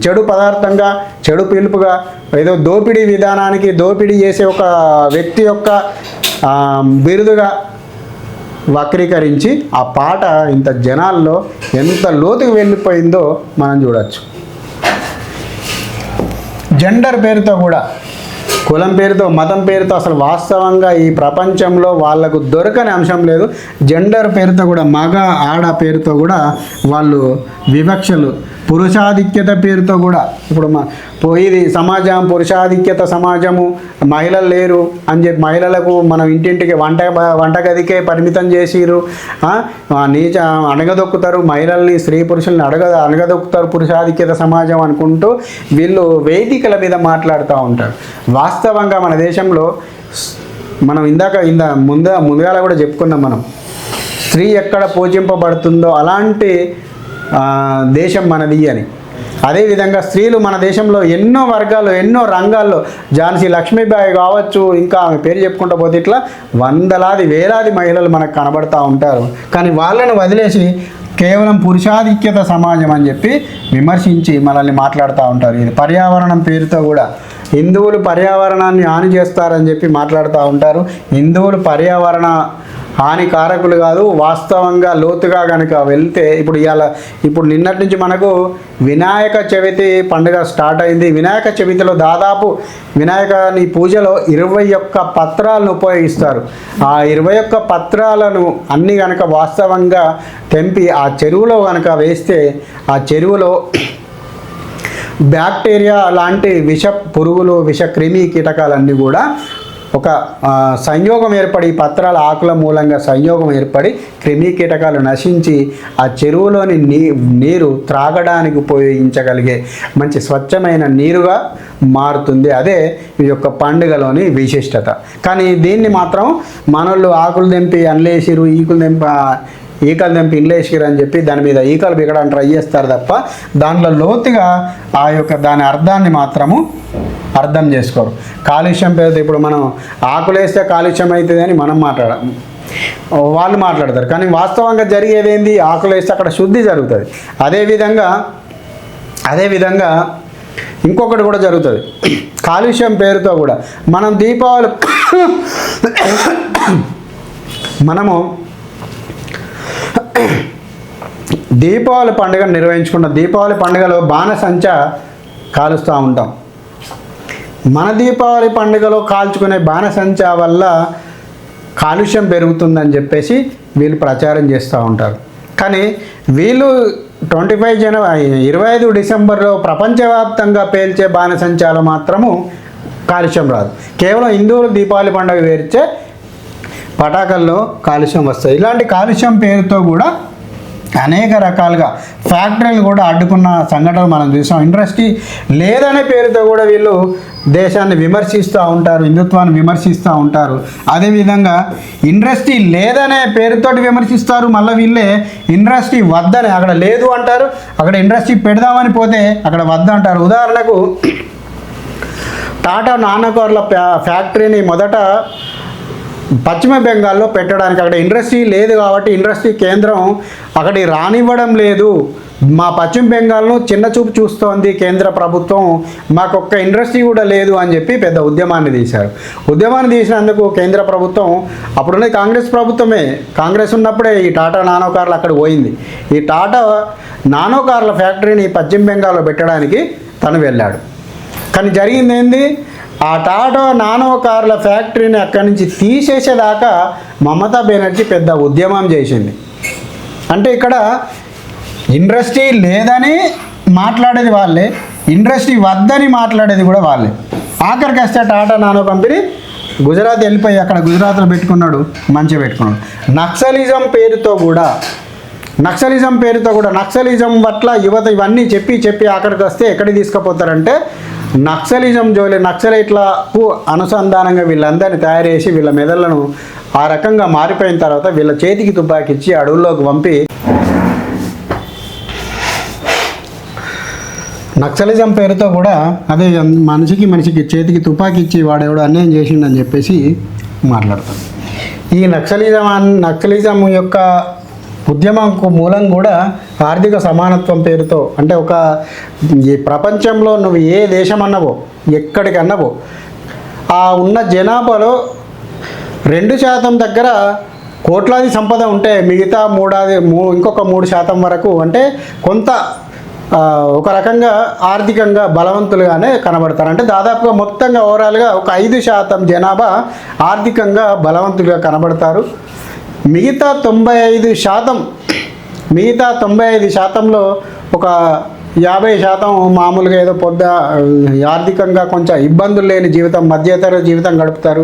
చెడు పదార్థంగా, చెడు పిలుపుగా, ఏదో దోపిడీ విధానానికి దోపిడీ చేసే ఒక వ్యక్తి యొక్క బిరుదుగా వక్రీకరించి ఆ పాట ఇంత జనాల్లో ఎంత లోతుకు వెళ్ళిపోయిందో మనం చూడవచ్చు. జెండర్ పేరుతో కూడా, కులం పేరుతో, మతం పేరుతో అసలు వాస్తవంగా ఈ ప్రపంచంలో వాళ్ళకు దొరకని అంశం లేదు. జెండర్ పేరుతో కూడా, మగ ఆడ పేరుతో కూడా వాళ్ళు వివక్షలు, పురుషాధిక్యత పేరుతో కూడా, ఇప్పుడు ఇది సమాజం పురుషాధిక్యత సమాజము, మహిళలు లేరు అని చెప్పి మహిళలకు మనం ఇంటింటికి వంటగదికే పరిమితం చేసిరు, నీచ అణగదొక్కుతారు మహిళల్ని, స్త్రీ పురుషుల్ని అణగదొక్కుతారు పురుషాధిక్యత సమాజం అనుకుంటూ వీళ్ళు వేదికల మీద మాట్లాడుతూ ఉంటారు. వాస్తవంగా మన దేశంలో మనం ముందుగా కూడా చెప్పుకున్నాం, మనం స్త్రీ ఎక్కడ పూజింపబడుతుందో అలాంటి దేశం మనది అని. అదేవిధంగా స్త్రీలు మన దేశంలో ఎన్నో వర్గాలు, ఎన్నో రంగాల్లో, ఝాన్సీ లక్ష్మీబాయి కావచ్చు, ఇంకా ఆమె పేరు చెప్పుకుంటూ పోతే ఇట్లా వందలాది వేలాది మహిళలు మనకు కనబడుతూ ఉంటారు. కానీ వాళ్ళను వదిలేసి కేవలం పురుషాధిక్యత సమాజం అని చెప్పి విమర్శించి మనల్ని మాట్లాడుతూ ఉంటారు. ఇది పర్యావరణం పేరుతో కూడా హిందువులు పర్యావరణాన్ని హాని చేస్తారని చెప్పి మాట్లాడుతూ ఉంటారు. హిందువులు హానికారకులు కాదు. వాస్తవంగా లోతుగా కనుక వెళ్తే ఇప్పుడు నిన్నటి నుంచి మనకు వినాయక చవితి పండుగ స్టార్ట్ అయింది. వినాయక చవితిలో దాదాపు వినాయకుని పూజలో 21 పత్రాలను ఉపయోగిస్తారు. ఆ 21 పత్రాలను అన్ని కనుక వాస్తవంగా తెంపి ఆ చెరువులో కనుక వేస్తే ఆ చెరువులో బ్యాక్టీరియా లాంటి విష పురుగులు, విష క్రిమి కీటకాలన్నీ కూడా ఒక సంయోగం ఏర్పడి, పత్రాల ఆకుల మూలంగా సంయోగం ఏర్పడి క్రిమి కీటకాలు నశించి ఆ చెరువులోని నీరు త్రాగడానికి ఉపయోగించగలిగే మంచి స్వచ్ఛమైన నీరుగా మారుతుంది. అదే ఈ యొక్క పండుగలోని విశిష్టత. కానీ దీన్ని మాత్రం మనోళ్ళు ఆకులు తెంపి అన్లేసిరు, ఈకలు తెంపి ఇండ్లేసిరు అని చెప్పి దాని మీద ఈకలు బిగడానికి ట్రై చేస్తారు తప్ప దాంట్లో లోతుగా దాని అర్థాన్ని మాత్రము అర్థం చేసుకోరు. కాలుష్యం పేరుతో ఇప్పుడు మనం ఆకులేస్తే కాలుష్యం అవుతుంది అని వాళ్ళు మాట్లాడతారు. కానీ వాస్తవంగా జరిగేది ఏంది? ఆకులేస్తే అక్కడ శుద్ధి జరుగుతుంది. అదేవిధంగా ఇంకొకటి కూడా జరుగుతుంది. కాలుష్యం పేరుతో కూడా మనము దీపావళి పండుగ నిర్వహించుకున్న దీపావళి పండుగలో బాణసంచా కాలుస్తూ ఉంటాం. మన దీపావళి పండుగలో కాల్చుకునే బాణసంచా వల్ల కాలుష్యం పెరుగుతుందని చెప్పేసి వీళ్ళు ప్రచారం చేస్తూ ఉంటారు. కానీ వీళ్ళు 25 డిసెంబర్లో ప్రపంచవ్యాప్తంగా పేల్చే బాణసంచాలు మాత్రము కాలుష్యం రాదు. కేవలం హిందువులు దీపావళి పండుగ వేర్చే పటాకల్లో కాలుష్యం వస్తాయి. ఇలాంటి కాలుష్యం పేరుతో కూడా అనేక రకాలుగా ఫ్యాక్టరీలు కూడా అడ్డుకున్న సంఘటనలు మనం చూసాం. ఇండస్ట్రీ లేదనే పేరుతో కూడా వీళ్ళు దేశాన్ని విమర్శిస్తూ ఉంటారు, హిందుత్వాన్ని విమర్శిస్తూ ఉంటారు. అదేవిధంగా ఇండస్ట్రీ లేదనే పేరుతోటి విమర్శిస్తారు, మళ్ళీ వీళ్ళే ఇండస్ట్రీ వద్దని అక్కడ లేదు అంటారు, అక్కడ ఇండస్ట్రీ పెడదామని పోతే అక్కడ వద్ద అంటారు. ఉదాహరణకు టాటా నానో కార్ల ఫ్యాక్టరీని మొదట పశ్చిమ బెంగాల్లో పెట్టడానికి అక్కడ ఇండస్ట్రీ లేదు కాబట్టి ఇండస్ట్రీ కేంద్రం అక్కడికి రానివ్వడం లేదు, మా పశ్చిమ బెంగాల్ను చిన్న చూపు చూస్తోంది కేంద్ర ప్రభుత్వం, మాకు ఒక్క ఇండస్ట్రీ కూడా లేదు అని చెప్పి పెద్ద ఉద్యమాన్ని తీశారు. ఉద్యమాన్ని తీసినందుకు కేంద్ర ప్రభుత్వం, అప్పుడున్నది కాంగ్రెస్ ప్రభుత్వమే, కాంగ్రెస్ ఉన్నప్పుడే ఈ టాటా నానో కార్లు అక్కడ పోయింది. ఈ టాటా నానో కార్ల ఫ్యాక్టరీని పశ్చిమ బెంగాల్లో పెట్టడానికి తను వెళ్ళాడు. కానీ జరిగింది ఏంది, ఆ టాటా నానో కార్ల ఫ్యాక్టరీని అక్కడి నుంచి తీసేసేదాకా మమతా బెనర్జీ పెద్ద ఉద్యమం చేసింది. అంటే ఇక్కడ ఇండస్ట్రీ లేదని మాట్లాడేది వాళ్ళే, ఇండస్ట్రీ వద్దని మాట్లాడేది కూడా వాళ్ళే. ఆఖరికి వస్తే టాటా నానో కంపెనీ గుజరాత్ వెళ్ళిపోయి అక్కడ గుజరాత్లో పెట్టుకున్నాడు, మంచిగా పెట్టుకున్నాడు. నక్సలిజం పేరుతో కూడా నక్సలిజం పట్ల యువత ఇవన్నీ చెప్పి ఆఖరికి వస్తే ఎక్కడికి తీసుకుపోతారంటే నక్సలిజం జోలి, నక్సలైట్లకు అనుసంధానంగా వీళ్ళందరినీ తయారు చేసి వీళ్ళ మెదళ్లను ఆ రకంగా మారిపోయిన తర్వాత వీళ్ళ చేతికి తుపాకిచ్చి అడవుల్లోకి పంపి నక్సలిజం పేరుతో కూడా అదే మనిషికి చేతికి ఇచ్చి వాడెవడో అన్యాయం చేసిండని చెప్పేసి మాట్లాడతాం. ఈ నక్సలిజం యొక్క ఉద్యమంకు మూలం కూడా ఆర్థిక సమానత్వం పేరుతో, అంటే ఈ ప్రపంచంలో నువ్వు ఏ దేశం అన్నవో ఎక్కడికన్నవో ఆ ఉన్న జనాభాలో 2% దగ్గర కోట్లాది సంపద ఉంటే మిగతా ఇంకొక 3% వరకు అంటే కొంత ఒక రకంగా ఆర్థికంగా బలవంతులుగానే కనబడతారు. అంటే దాదాపుగా మొత్తంగా ఓవరాల్గా ఒక 5% జనాభా ఆర్థికంగా బలవంతులుగా కనబడతారు. మిగతా 95%లో ఒక 50% మామూలుగా ఏదో ఆర్థికంగా కొంచెం ఇబ్బందులు లేని జీవితం, మధ్యతర జీవితం గడుపుతారు.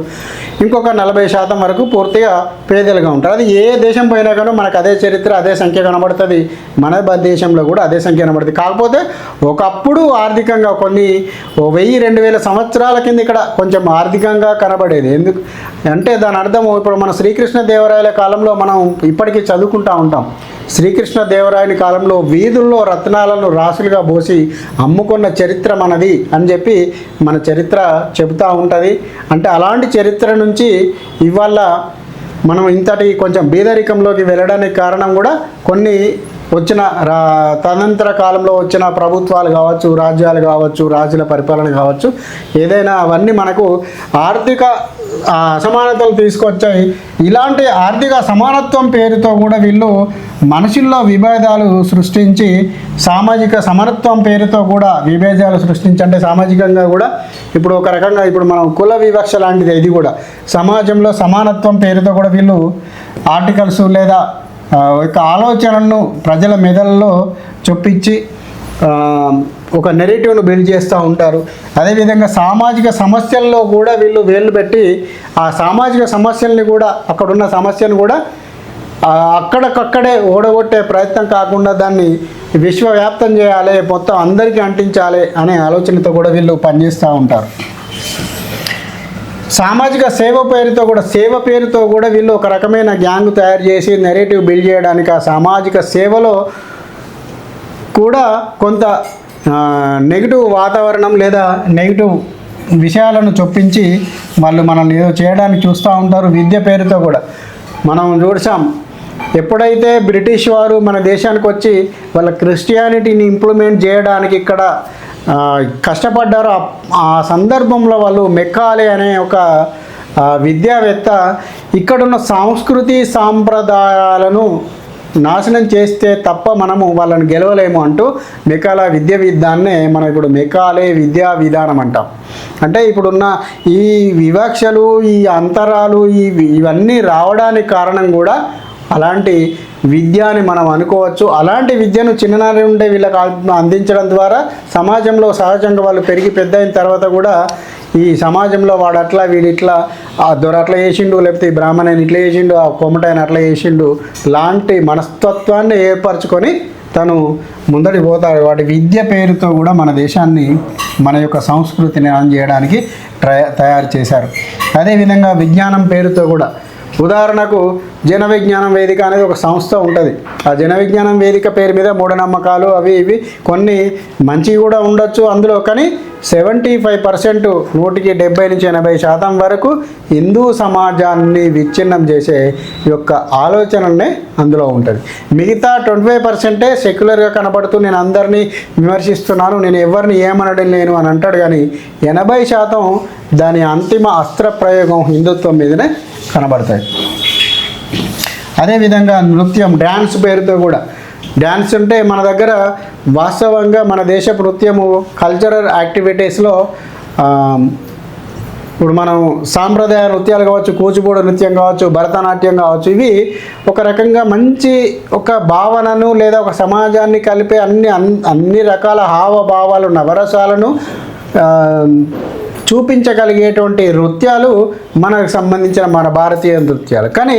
ఇంకొక 40% వరకు పూర్తిగా పేదలుగా ఉంటారు. అది ఏ దేశం పోయినా కానీ మనకు అదే చరిత్ర, అదే సంఖ్య కనబడుతుంది. మన దేశంలో కూడా అదే సంఖ్య కనబడుతుంది. కాకపోతే ఒకప్పుడు ఆర్థికంగా కొన్ని 1000-2000 సంవత్సరాల కింద ఇక్కడ కొంచెం ఆర్థికంగా కనబడేది. ఎందుకు అంటే దాని అర్థం ఇప్పుడు మన శ్రీకృష్ణదేవరాయల కాలంలో మనం ఇప్పటికీ చదువుకుంటూ ఉంటాం. శ్రీకృష్ణదేవరాయని కాలంలో వీధుల్లో రత్నాలను రాసులుగా పోసి అమ్ముకున్న చరిత్ర మనది అని చెప్పి మన చరిత్ర చెబుతూ ఉంటుంది. అంటే అలాంటి చరిత్ర నుంచి ఇవాళ మనం ఇంతటి కొంచెం బీదరికంలోకి వెళ్ళడానికి కారణం కూడా కొన్ని వచ్చిన తదనంతర కాలంలో వచ్చిన ప్రభుత్వాలు కావచ్చు, రాజ్యాలు కావచ్చు, రాజుల పరిపాలన కావచ్చు, ఏదైనా అవన్నీ మనకు ఆర్థిక అసమానతలు తీసుకొచ్చాయి. ఇలాంటి ఆర్థిక సమానత్వం పేరుతో కూడా వీళ్ళు మనుషుల్లో విభేదాలు సృష్టించి, సామాజిక సమానత్వం పేరుతో కూడా విభేదాలు సృష్టించి, అంటే సామాజికంగా కూడా ఇప్పుడు ఒక రకంగా ఇప్పుడు మనం కుల వివక్ష లాంటిది, ఇది కూడా సమాజంలో సమానత్వం పేరుతో కూడా వీళ్ళు ఆర్టికల్స్ లేదా ఒక ఆలోచనలను ప్రజల మెదళ్ళలో చొప్పించి ఒక నెరేటివ్ను బిల్డ్ చేస్తూ ఉంటారు. అదేవిధంగా సామాజిక సమస్యల్లో కూడా వీళ్ళు వేళ్ళు పెట్టి ఆ సామాజిక సమస్యల్ని కూడా, అక్కడున్న సమస్యను కూడా అక్కడికక్కడే ఓడగొట్టే ప్రయత్నం కాకుండా దాన్ని విశ్వవ్యాప్తం చేయాలి, మొత్తం అందరికీ అంటించాలి అనే ఆలోచనతో కూడా వీళ్ళు పనిచేస్తూ ఉంటారు. సామాజిక సేవ పేరుతో కూడా వీళ్ళు ఒక రకమైన గ్యాంగ్ తయారు చేసి నెరేటివ్ బిల్డ్ చేయడానికి ఆ సామాజిక సేవలో కూడా కొంత నెగిటివ్ వాతావరణం లేదా నెగిటివ్ విషయాలను చొప్పించి వాళ్ళు మనల్ని ఏదో చేయడానికి చూస్తూ ఉంటారు. విద్య పేరుతో కూడా మనం చూసాం, ఎప్పుడైతే బ్రిటిష్ వారు మన దేశానికి వచ్చి వాళ్ళ క్రిస్టియానిటీని ఇంప్లిమెంట్ చేయడానికి ఇక్కడ కష్టపడ్డారో ఆ సందర్భంలో వాళ్ళు మెక్కాలే అనే ఒక విద్యావేత్త ఇక్కడున్న సంస్కృతి సాంప్రదాయాలను నాశనం చేస్తే తప్ప మనము వాళ్ళని గెలవలేము అంటూ మెకాలే విధాన్నే మనం ఇప్పుడు మెకాలే విద్యా విధానం అంటాం. అంటే ఇప్పుడున్న ఈ వివక్షలు, ఈ అంతరాలు, ఇవన్నీ రావడానికి కారణం కూడా అలాంటి విద్య అని మనం అనుకోవచ్చు. అలాంటి విద్యను చిన్ననాటి నుండే వీళ్ళకి అందించడం ద్వారా సమాజంలో సహజంగా వాళ్ళు పెరిగి పెద్ద అయిన తర్వాత కూడా ఈ సమాజంలో వాడు అట్లా వీడిట్లా, ఆ దొర అట్లా చేసిండు, లేకపోతే ఈ బ్రాహ్మణాన్ని ఇట్లా చేసిండు, ఆ కొమటాయన అట్లా చేసిండు లాంటి మనస్తత్వాన్ని ఏర్పరచుకొని తను ముందడి పోతాడు. వాటి విద్య పేరుతో కూడా మన దేశాన్ని, మన యొక్క సంస్కృతిని చేయడానికి తయారు చేశారు. అదేవిధంగా విజ్ఞానం పేరుతో కూడా, ఉదాహరణకు జన విజ్ఞానం వేదిక అనేది ఒక సంస్థ ఉంటుంది. ఆ జన విజ్ఞానం వేదిక పేరు మీద మూఢనమ్మకాలు అవి ఇవి కొన్ని మంచివి కూడా ఉండొచ్చు అందులో, కానీ 75%, 70-80% వరకు హిందూ సమాజాన్ని విచ్ఛిన్నం చేసే యొక్క ఆలోచననే అందులో ఉంటుంది. మిగతా 25% సెక్యులర్గా కనబడుతూ నేను అందరినీ విమర్శిస్తున్నాను, నేను ఎవరిని ఏమనడం లేను అని అంటాడు. కానీ 80% దాని అంతిమ అస్త్ర ప్రయోగం హిందుత్వం మీదనే కనబడతాయి. అదేవిధంగా నృత్యం, డ్యాన్స్ పేరుతో కూడా, డ్యాన్స్ అంటే మన దగ్గర వాస్తవంగా మన దేశపు నృత్యము కల్చరల్ యాక్టివిటీస్లో ఇప్పుడు మనం సాంప్రదాయ నృత్యాలు కావచ్చు, కూచిపూడి నృత్యం కావచ్చు, భరతనాట్యం కావచ్చు, ఇవి ఒక రకంగా మంచి ఒక భావనను లేదా ఒక సమాజాన్ని కలిపే అన్ని రకాల హావభావాలు నవరసాలను చూపించగలిగేటువంటి నృత్యాలు మనకు సంబంధించిన మన భారతీయ నృత్యాలు. కానీ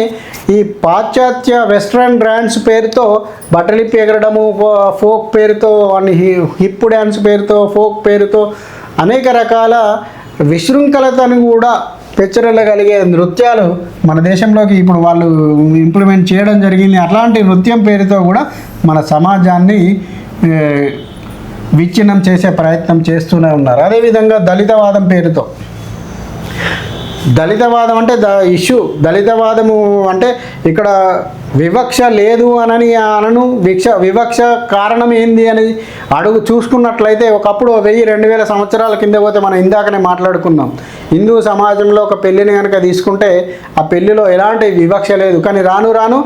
ఈ పాశ్చాత్య వెస్ట్రన్ డ్యాన్స్ పేరుతో బట్టలిప్పి ఎగరడము, ఫోక్ పేరుతో, హిప్ డ్యాన్స్ పేరుతో, ఫోక్ పేరుతో అనేక రకాల విశృంఖలతను కూడా పెచ్చరగలిగే నృత్యాలు మన దేశంలోకి ఇప్పుడు వాళ్ళు ఇంప్లిమెంట్ చేయడం జరిగింది. అట్లాంటి నృత్యం పేరుతో కూడా మన సమాజాన్ని విచ్ఛిన్నం చేసే ప్రయత్నం చేస్తూనే ఉన్నారు. అదేవిధంగా దళితవాదం పేరుతో, దళితవాదం అంటే దళితవాదము అంటే ఇక్కడ వివక్ష లేదు అనను, వివక్ష కారణం ఏంది అని చూసుకున్నట్లయితే ఒకప్పుడు 1000-2000 సంవత్సరాల కింద పోతే మనం ఇందాకనే మాట్లాడుకున్నాం. హిందూ సమాజంలో ఒక పెళ్ళిని కనుక తీసుకుంటే ఆ పెళ్ళిలో ఎలాంటి వివక్ష లేదు. కానీ రాను రాను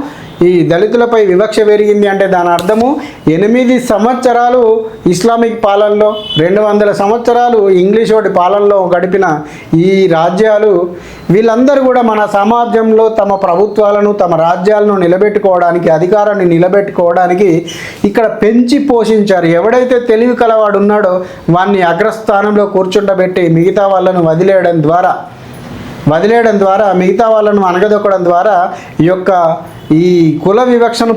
ఈ దళితులపై వివక్ష పెరిగింది అంటే దాని అర్థము 8 సంవత్సరాలు ఇస్లామిక్ పాలనలో, 200 సంవత్సరాలు ఇంగ్లీష్ వాడి పాలనలో గడిపిన ఈ రాజ్యాలు వీళ్ళందరూ కూడా మన సమాజంలో తమ ప్రభుత్వాలను, తమ రాజ్యాలను నిలబెట్టుకోవడానికి, అధికారాన్ని నిలబెట్టుకోవడానికి ఇక్కడ పెంచి పోషించారు. ఎవడైతే తెలివి కలవాడు ఉన్నాడో వాన్ని అగ్రస్థానంలో కూర్చుండబెట్టి మిగతా వాళ్ళను వదిలేయడం ద్వారా మిగతా వాళ్ళను అనగదొక్కడం ద్వారా ఈ కుల వివక్షను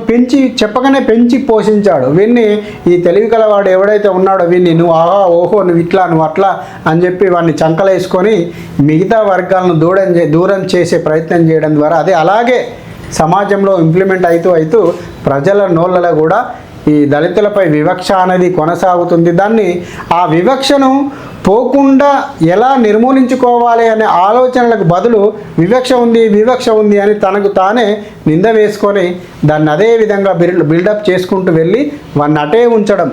చెప్పగానే పెంచి పోషించాడు. వీన్ని ఈ తెలివి కలవాడు ఎవడైతే ఉన్నాడో వీన్ని నువ్వు ఆహా ఓహో నువ్వు ఇట్లా నువ్వు అట్లా అని చెప్పి వాడిని చంకలేసుకొని మిగతా వర్గాలను దూరం చేసే ప్రయత్నం చేయడం ద్వారా అదే అలాగే సమాజంలో ఇంప్లిమెంట్ అవుతూ ప్రజల నోళ్ళలో కూడా ఈ దళితులపై వివక్ష అనేది కొనసాగుతుంది. ఆ వివక్షను పోకుండా ఎలా నిర్మూలించుకోవాలి అనే ఆలోచనలకు బదులు వివక్ష ఉంది అని తనకు తానే నింద వేసుకొని దాన్ని అదే విధంగా బిల్డప్ చేసుకుంటూ వెళ్ళి వాడిని అటే ఉంచడం,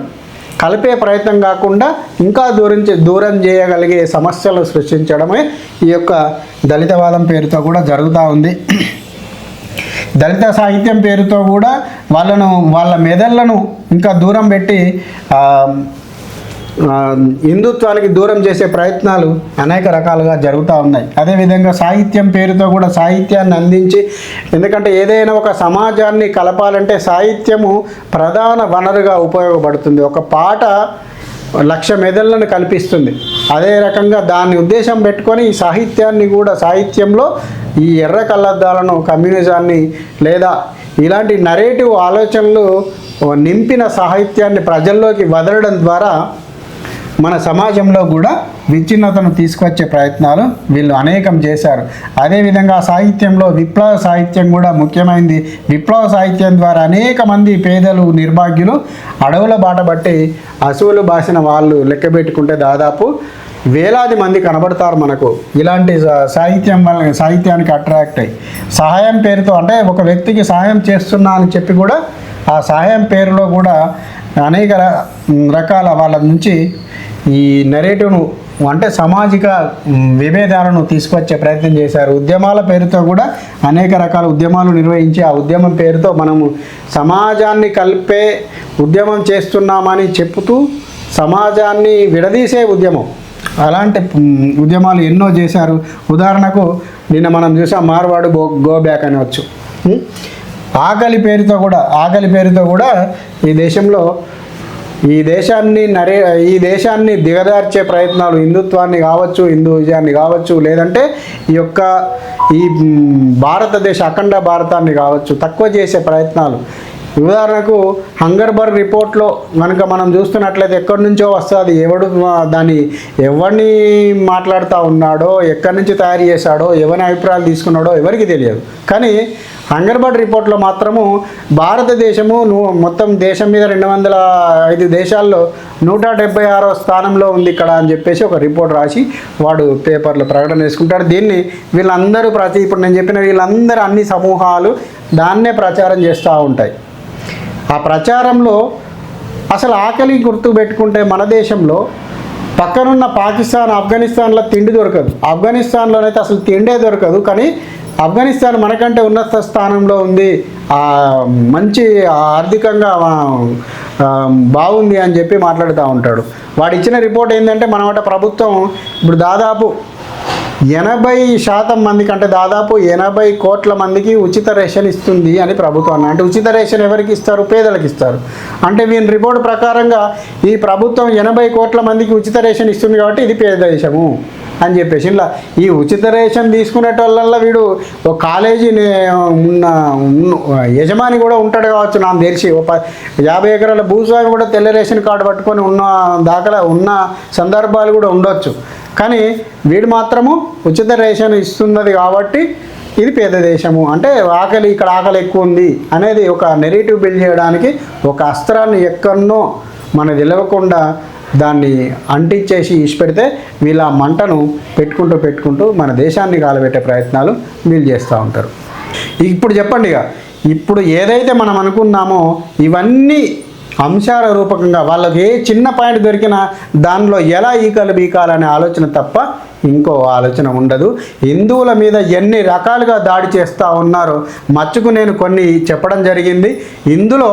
కలిపే ప్రయత్నం కాకుండా ఇంకా దూరం చేయగలిగే సమస్యలు సృష్టించడమే ఈ యొక్క దళితవాదం పేరుతో కూడా జరుగుతూ ఉంది. దళిత సాహిత్యం పేరుతో కూడా వాళ్ళ మెదళ్లను ఇంకా దూరం పెట్టి హిందుత్వానికి దూరం చేసే ప్రయత్నాలు అనేక రకాలుగా జరుగుతూ ఉన్నాయి. అదేవిధంగా సాహిత్యం పేరుతో కూడా సాహిత్యాన్ని అందించి, ఎందుకంటే ఏదైనా ఒక సమాజాన్ని కలపాలంటే సాహిత్యము ప్రధాన వనరుగా ఉపయోగపడుతుంది. ఒక పాట 1,00,000 మెదళ్లను కల్పిస్తుంది. అదే రకంగా దాన్ని ఉద్దేశం పెట్టుకొని ఈ సాహిత్యంలో ఈ ఎర్ర కళ్ళద్దాలను, కమ్యూనిజాన్ని లేదా ఇలాంటి నరేటివ్ ఆలోచనలు నింపిన సాహిత్యాన్ని ప్రజల్లోకి వదలడం ద్వారా మన సమాజంలో కూడా విచ్ఛిన్నతను తీసుకొచ్చే ప్రయత్నాలు వీళ్ళు అనేకం చేశారు. అదేవిధంగా సాహిత్యంలో విప్లవ సాహిత్యం కూడా ముఖ్యమైనది. విప్లవ సాహిత్యం ద్వారా అనేక మంది పేదలు, నిర్భాగ్యులు అడవుల బాట బట్టి అసువులు బాసిన వాళ్ళు లెక్క పెట్టుకుంటే దాదాపు వేలాది మంది కనబడతారు మనకు. ఇలాంటి సాహిత్యానికి అట్రాక్ట్ అయ్యి సహాయం పేరుతో, అంటే ఒక వ్యక్తికి సహాయం చేస్తున్నా అని చెప్పి కూడా ఆ సహాయం పేరులో కూడా అనేక రకాల వాళ్ళ నుంచి ఈ నెరేటివ్ను అంటే సామాజిక విభేదాలను తీసుకొచ్చే ప్రయత్నం చేశారు. ఉద్యమాల పేరుతో కూడా అనేక రకాల ఉద్యమాలు నిర్వహించి ఆ ఉద్యమం పేరుతో మనము సమాజాన్ని కలిపే ఉద్యమం చేస్తున్నామని చెప్తూ సమాజాన్ని విడదీసే ఉద్యమం, అలాంటి ఉద్యమాలు ఎన్నో చేశారు. ఉదాహరణకు నిన్న మనం చూసాం మార్వాడు గో బ్యాక్ అనవచ్చు. ఆకలి పేరుతో కూడా ఈ దేశాన్ని దిగదార్చే ప్రయత్నాలు, హిందుత్వాన్ని కావచ్చు, హిందూయిజాన్ని కావచ్చు, లేదంటే ఈ భారతదేశ అఖండ భారతాన్ని కావచ్చు తక్కువ చేసే ప్రయత్నాలు. ఉదాహరణకు హంగర్బర్గ్ రిపోర్ట్లో కనుక మనం చూస్తున్నట్లయితే ఎక్కడి నుంచో వస్తుంది, ఎవరిని మాట్లాడుతూ ఉన్నాడో, ఎక్కడి నుంచి తయారు చేశాడో, ఎవరి అభిప్రాయాలు తీసుకున్నాడో ఎవరికి తెలియదు. కానీ హంగర్బర్గ్ రిపోర్ట్లో మాత్రము భారతదేశము మొత్తం దేశం మీద 205 దేశాల్లో 176వ స్థానంలో ఉంది ఇక్కడ అని చెప్పేసి ఒక రిపోర్ట్ రాసి వాడు పేపర్లో ప్రకటన చేసుకుంటాడు. దీన్ని వీళ్ళందరూ ఇప్పుడు నేను చెప్పిన వీళ్ళందరూ అన్ని సమూహాలు దాన్నే ప్రచారం చేస్తూ ఉంటాయి. ఆ ప్రచారంలో అసలు ఆకలి గుర్తు పెట్టుకుంటే మన దేశంలో పక్కనున్న పాకిస్తాన్, ఆఫ్ఘనిస్తాన్లో తిండి దొరకదు. ఆఫ్ఘనిస్తాన్లోనైతే అసలు తిండే దొరకదు. కానీ ఆఫ్ఘనిస్తాన్ మనకంటే ఉన్నత స్థానంలో ఉంది, మంచి ఆర్థికంగా బాగుంది అని చెప్పి మాట్లాడుతూ ఉంటాడు. వాడు ఇచ్చిన రిపోర్ట్ ఏంటంటే మనమాట ప్రభుత్వం ఇప్పుడు దాదాపు 80% మందికి, అంటే దాదాపు 80 కోట్ల మందికి ఉచిత రేషన్ ఇస్తుంది అని ప్రభుత్వం. అంటే ఉచిత రేషన్ ఎవరికి ఇస్తారు? పేదలకు ఇస్తారు. అంటే వీని రిపోర్ట్ ప్రకారంగా ఈ ప్రభుత్వం 80 కోట్ల మందికి ఉచిత రేషన్ ఇస్తుంది కాబట్టి ఇది పేద దేశము అని చెప్పేసి. ఇలా ఈ ఉచిత రేషన్ తీసుకునేటోళ్ళ వీడు ఒక కాలేజీ ఉన్న యజమాని కూడా ఉంటాడు కావచ్చు నాకు తెలిసి. 50 ఎకరాల భూస్వామి కూడా తెల్ల రేషన్ కార్డు పట్టుకొని ఉన్న సందర్భాలు కూడా ఉండొచ్చు. కానీ వీడు మాత్రము ఉచిత రేషన్ ఇస్తున్నది కాబట్టి ఇది పేద దేశము, అంటే ఇక్కడ ఆకలి ఎక్కువ ఉంది అనేది ఒక నెరేటివ్ బిల్డ్ చేయడానికి ఒక అస్త్రాన్ని ఎక్కడనో మనకు తెలియకుండా దాన్ని అంటించేసి ఇచ్చిపెడితే వీళ్ళ మంటను పెట్టుకుంటూ మన దేశాన్ని కాలబెట్టే ప్రయత్నాలు వీళ్ళు చేస్తూ ఉంటారు. ఇప్పుడు చెప్పండి, ఇప్పుడు ఏదైతే మనం అనుకున్నామో ఇవన్నీ అంశాల రూపకంగా వాళ్ళకి ఏ చిన్న పాయింట్ దొరికినా దానిలో ఎలా ఈకలు బీకాలనే ఆలోచన తప్ప ఇంకో ఆలోచన ఉండదు. హిందువుల మీద ఎన్ని రకాలుగా దాడి చేస్తూ ఉన్నారో మచ్చుకు నేను కొన్ని చెప్పడం జరిగింది. ఇందులో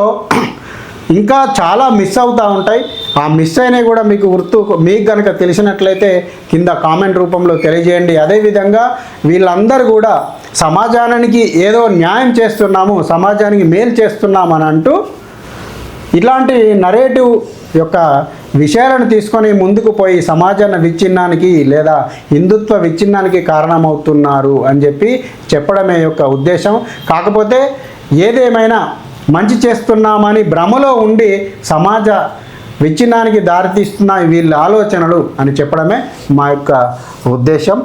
ఇంకా చాలా మిస్ అవుతూ ఉంటాయి. ఆ మిస్ అయినవి కూడా మీకు కనుక తెలిసినట్లయితే కింద కామెంట్ రూపంలో తెలియజేయండి. అదేవిధంగా వీళ్ళందరూ కూడా సమాజానికి ఏదో న్యాయం చేస్తున్నాము, సమాజానికి మేలు చేస్తున్నామని అంటూ ఇలాంటి నరేటివ్ యొక్క విషయాలను తీసుకొని ముందుకు పోయి సమాజాన్ని విచ్ఛిన్నానికి లేదా హిందుత్వ విచ్ఛిన్నానికి కారణమవుతున్నారు అని చెప్పి చెప్పడమే యొక్క ఉద్దేశం. కాకపోతే ఏదేమైనా మంచి చేస్తున్నామని భ్రమలో ఉండి సమాజ విచ్ఛిన్నానికి దారితీస్తున్న వీళ్ళ ఆలోచనలు అని చెప్పడమే మా యొక్క ఉద్దేశం.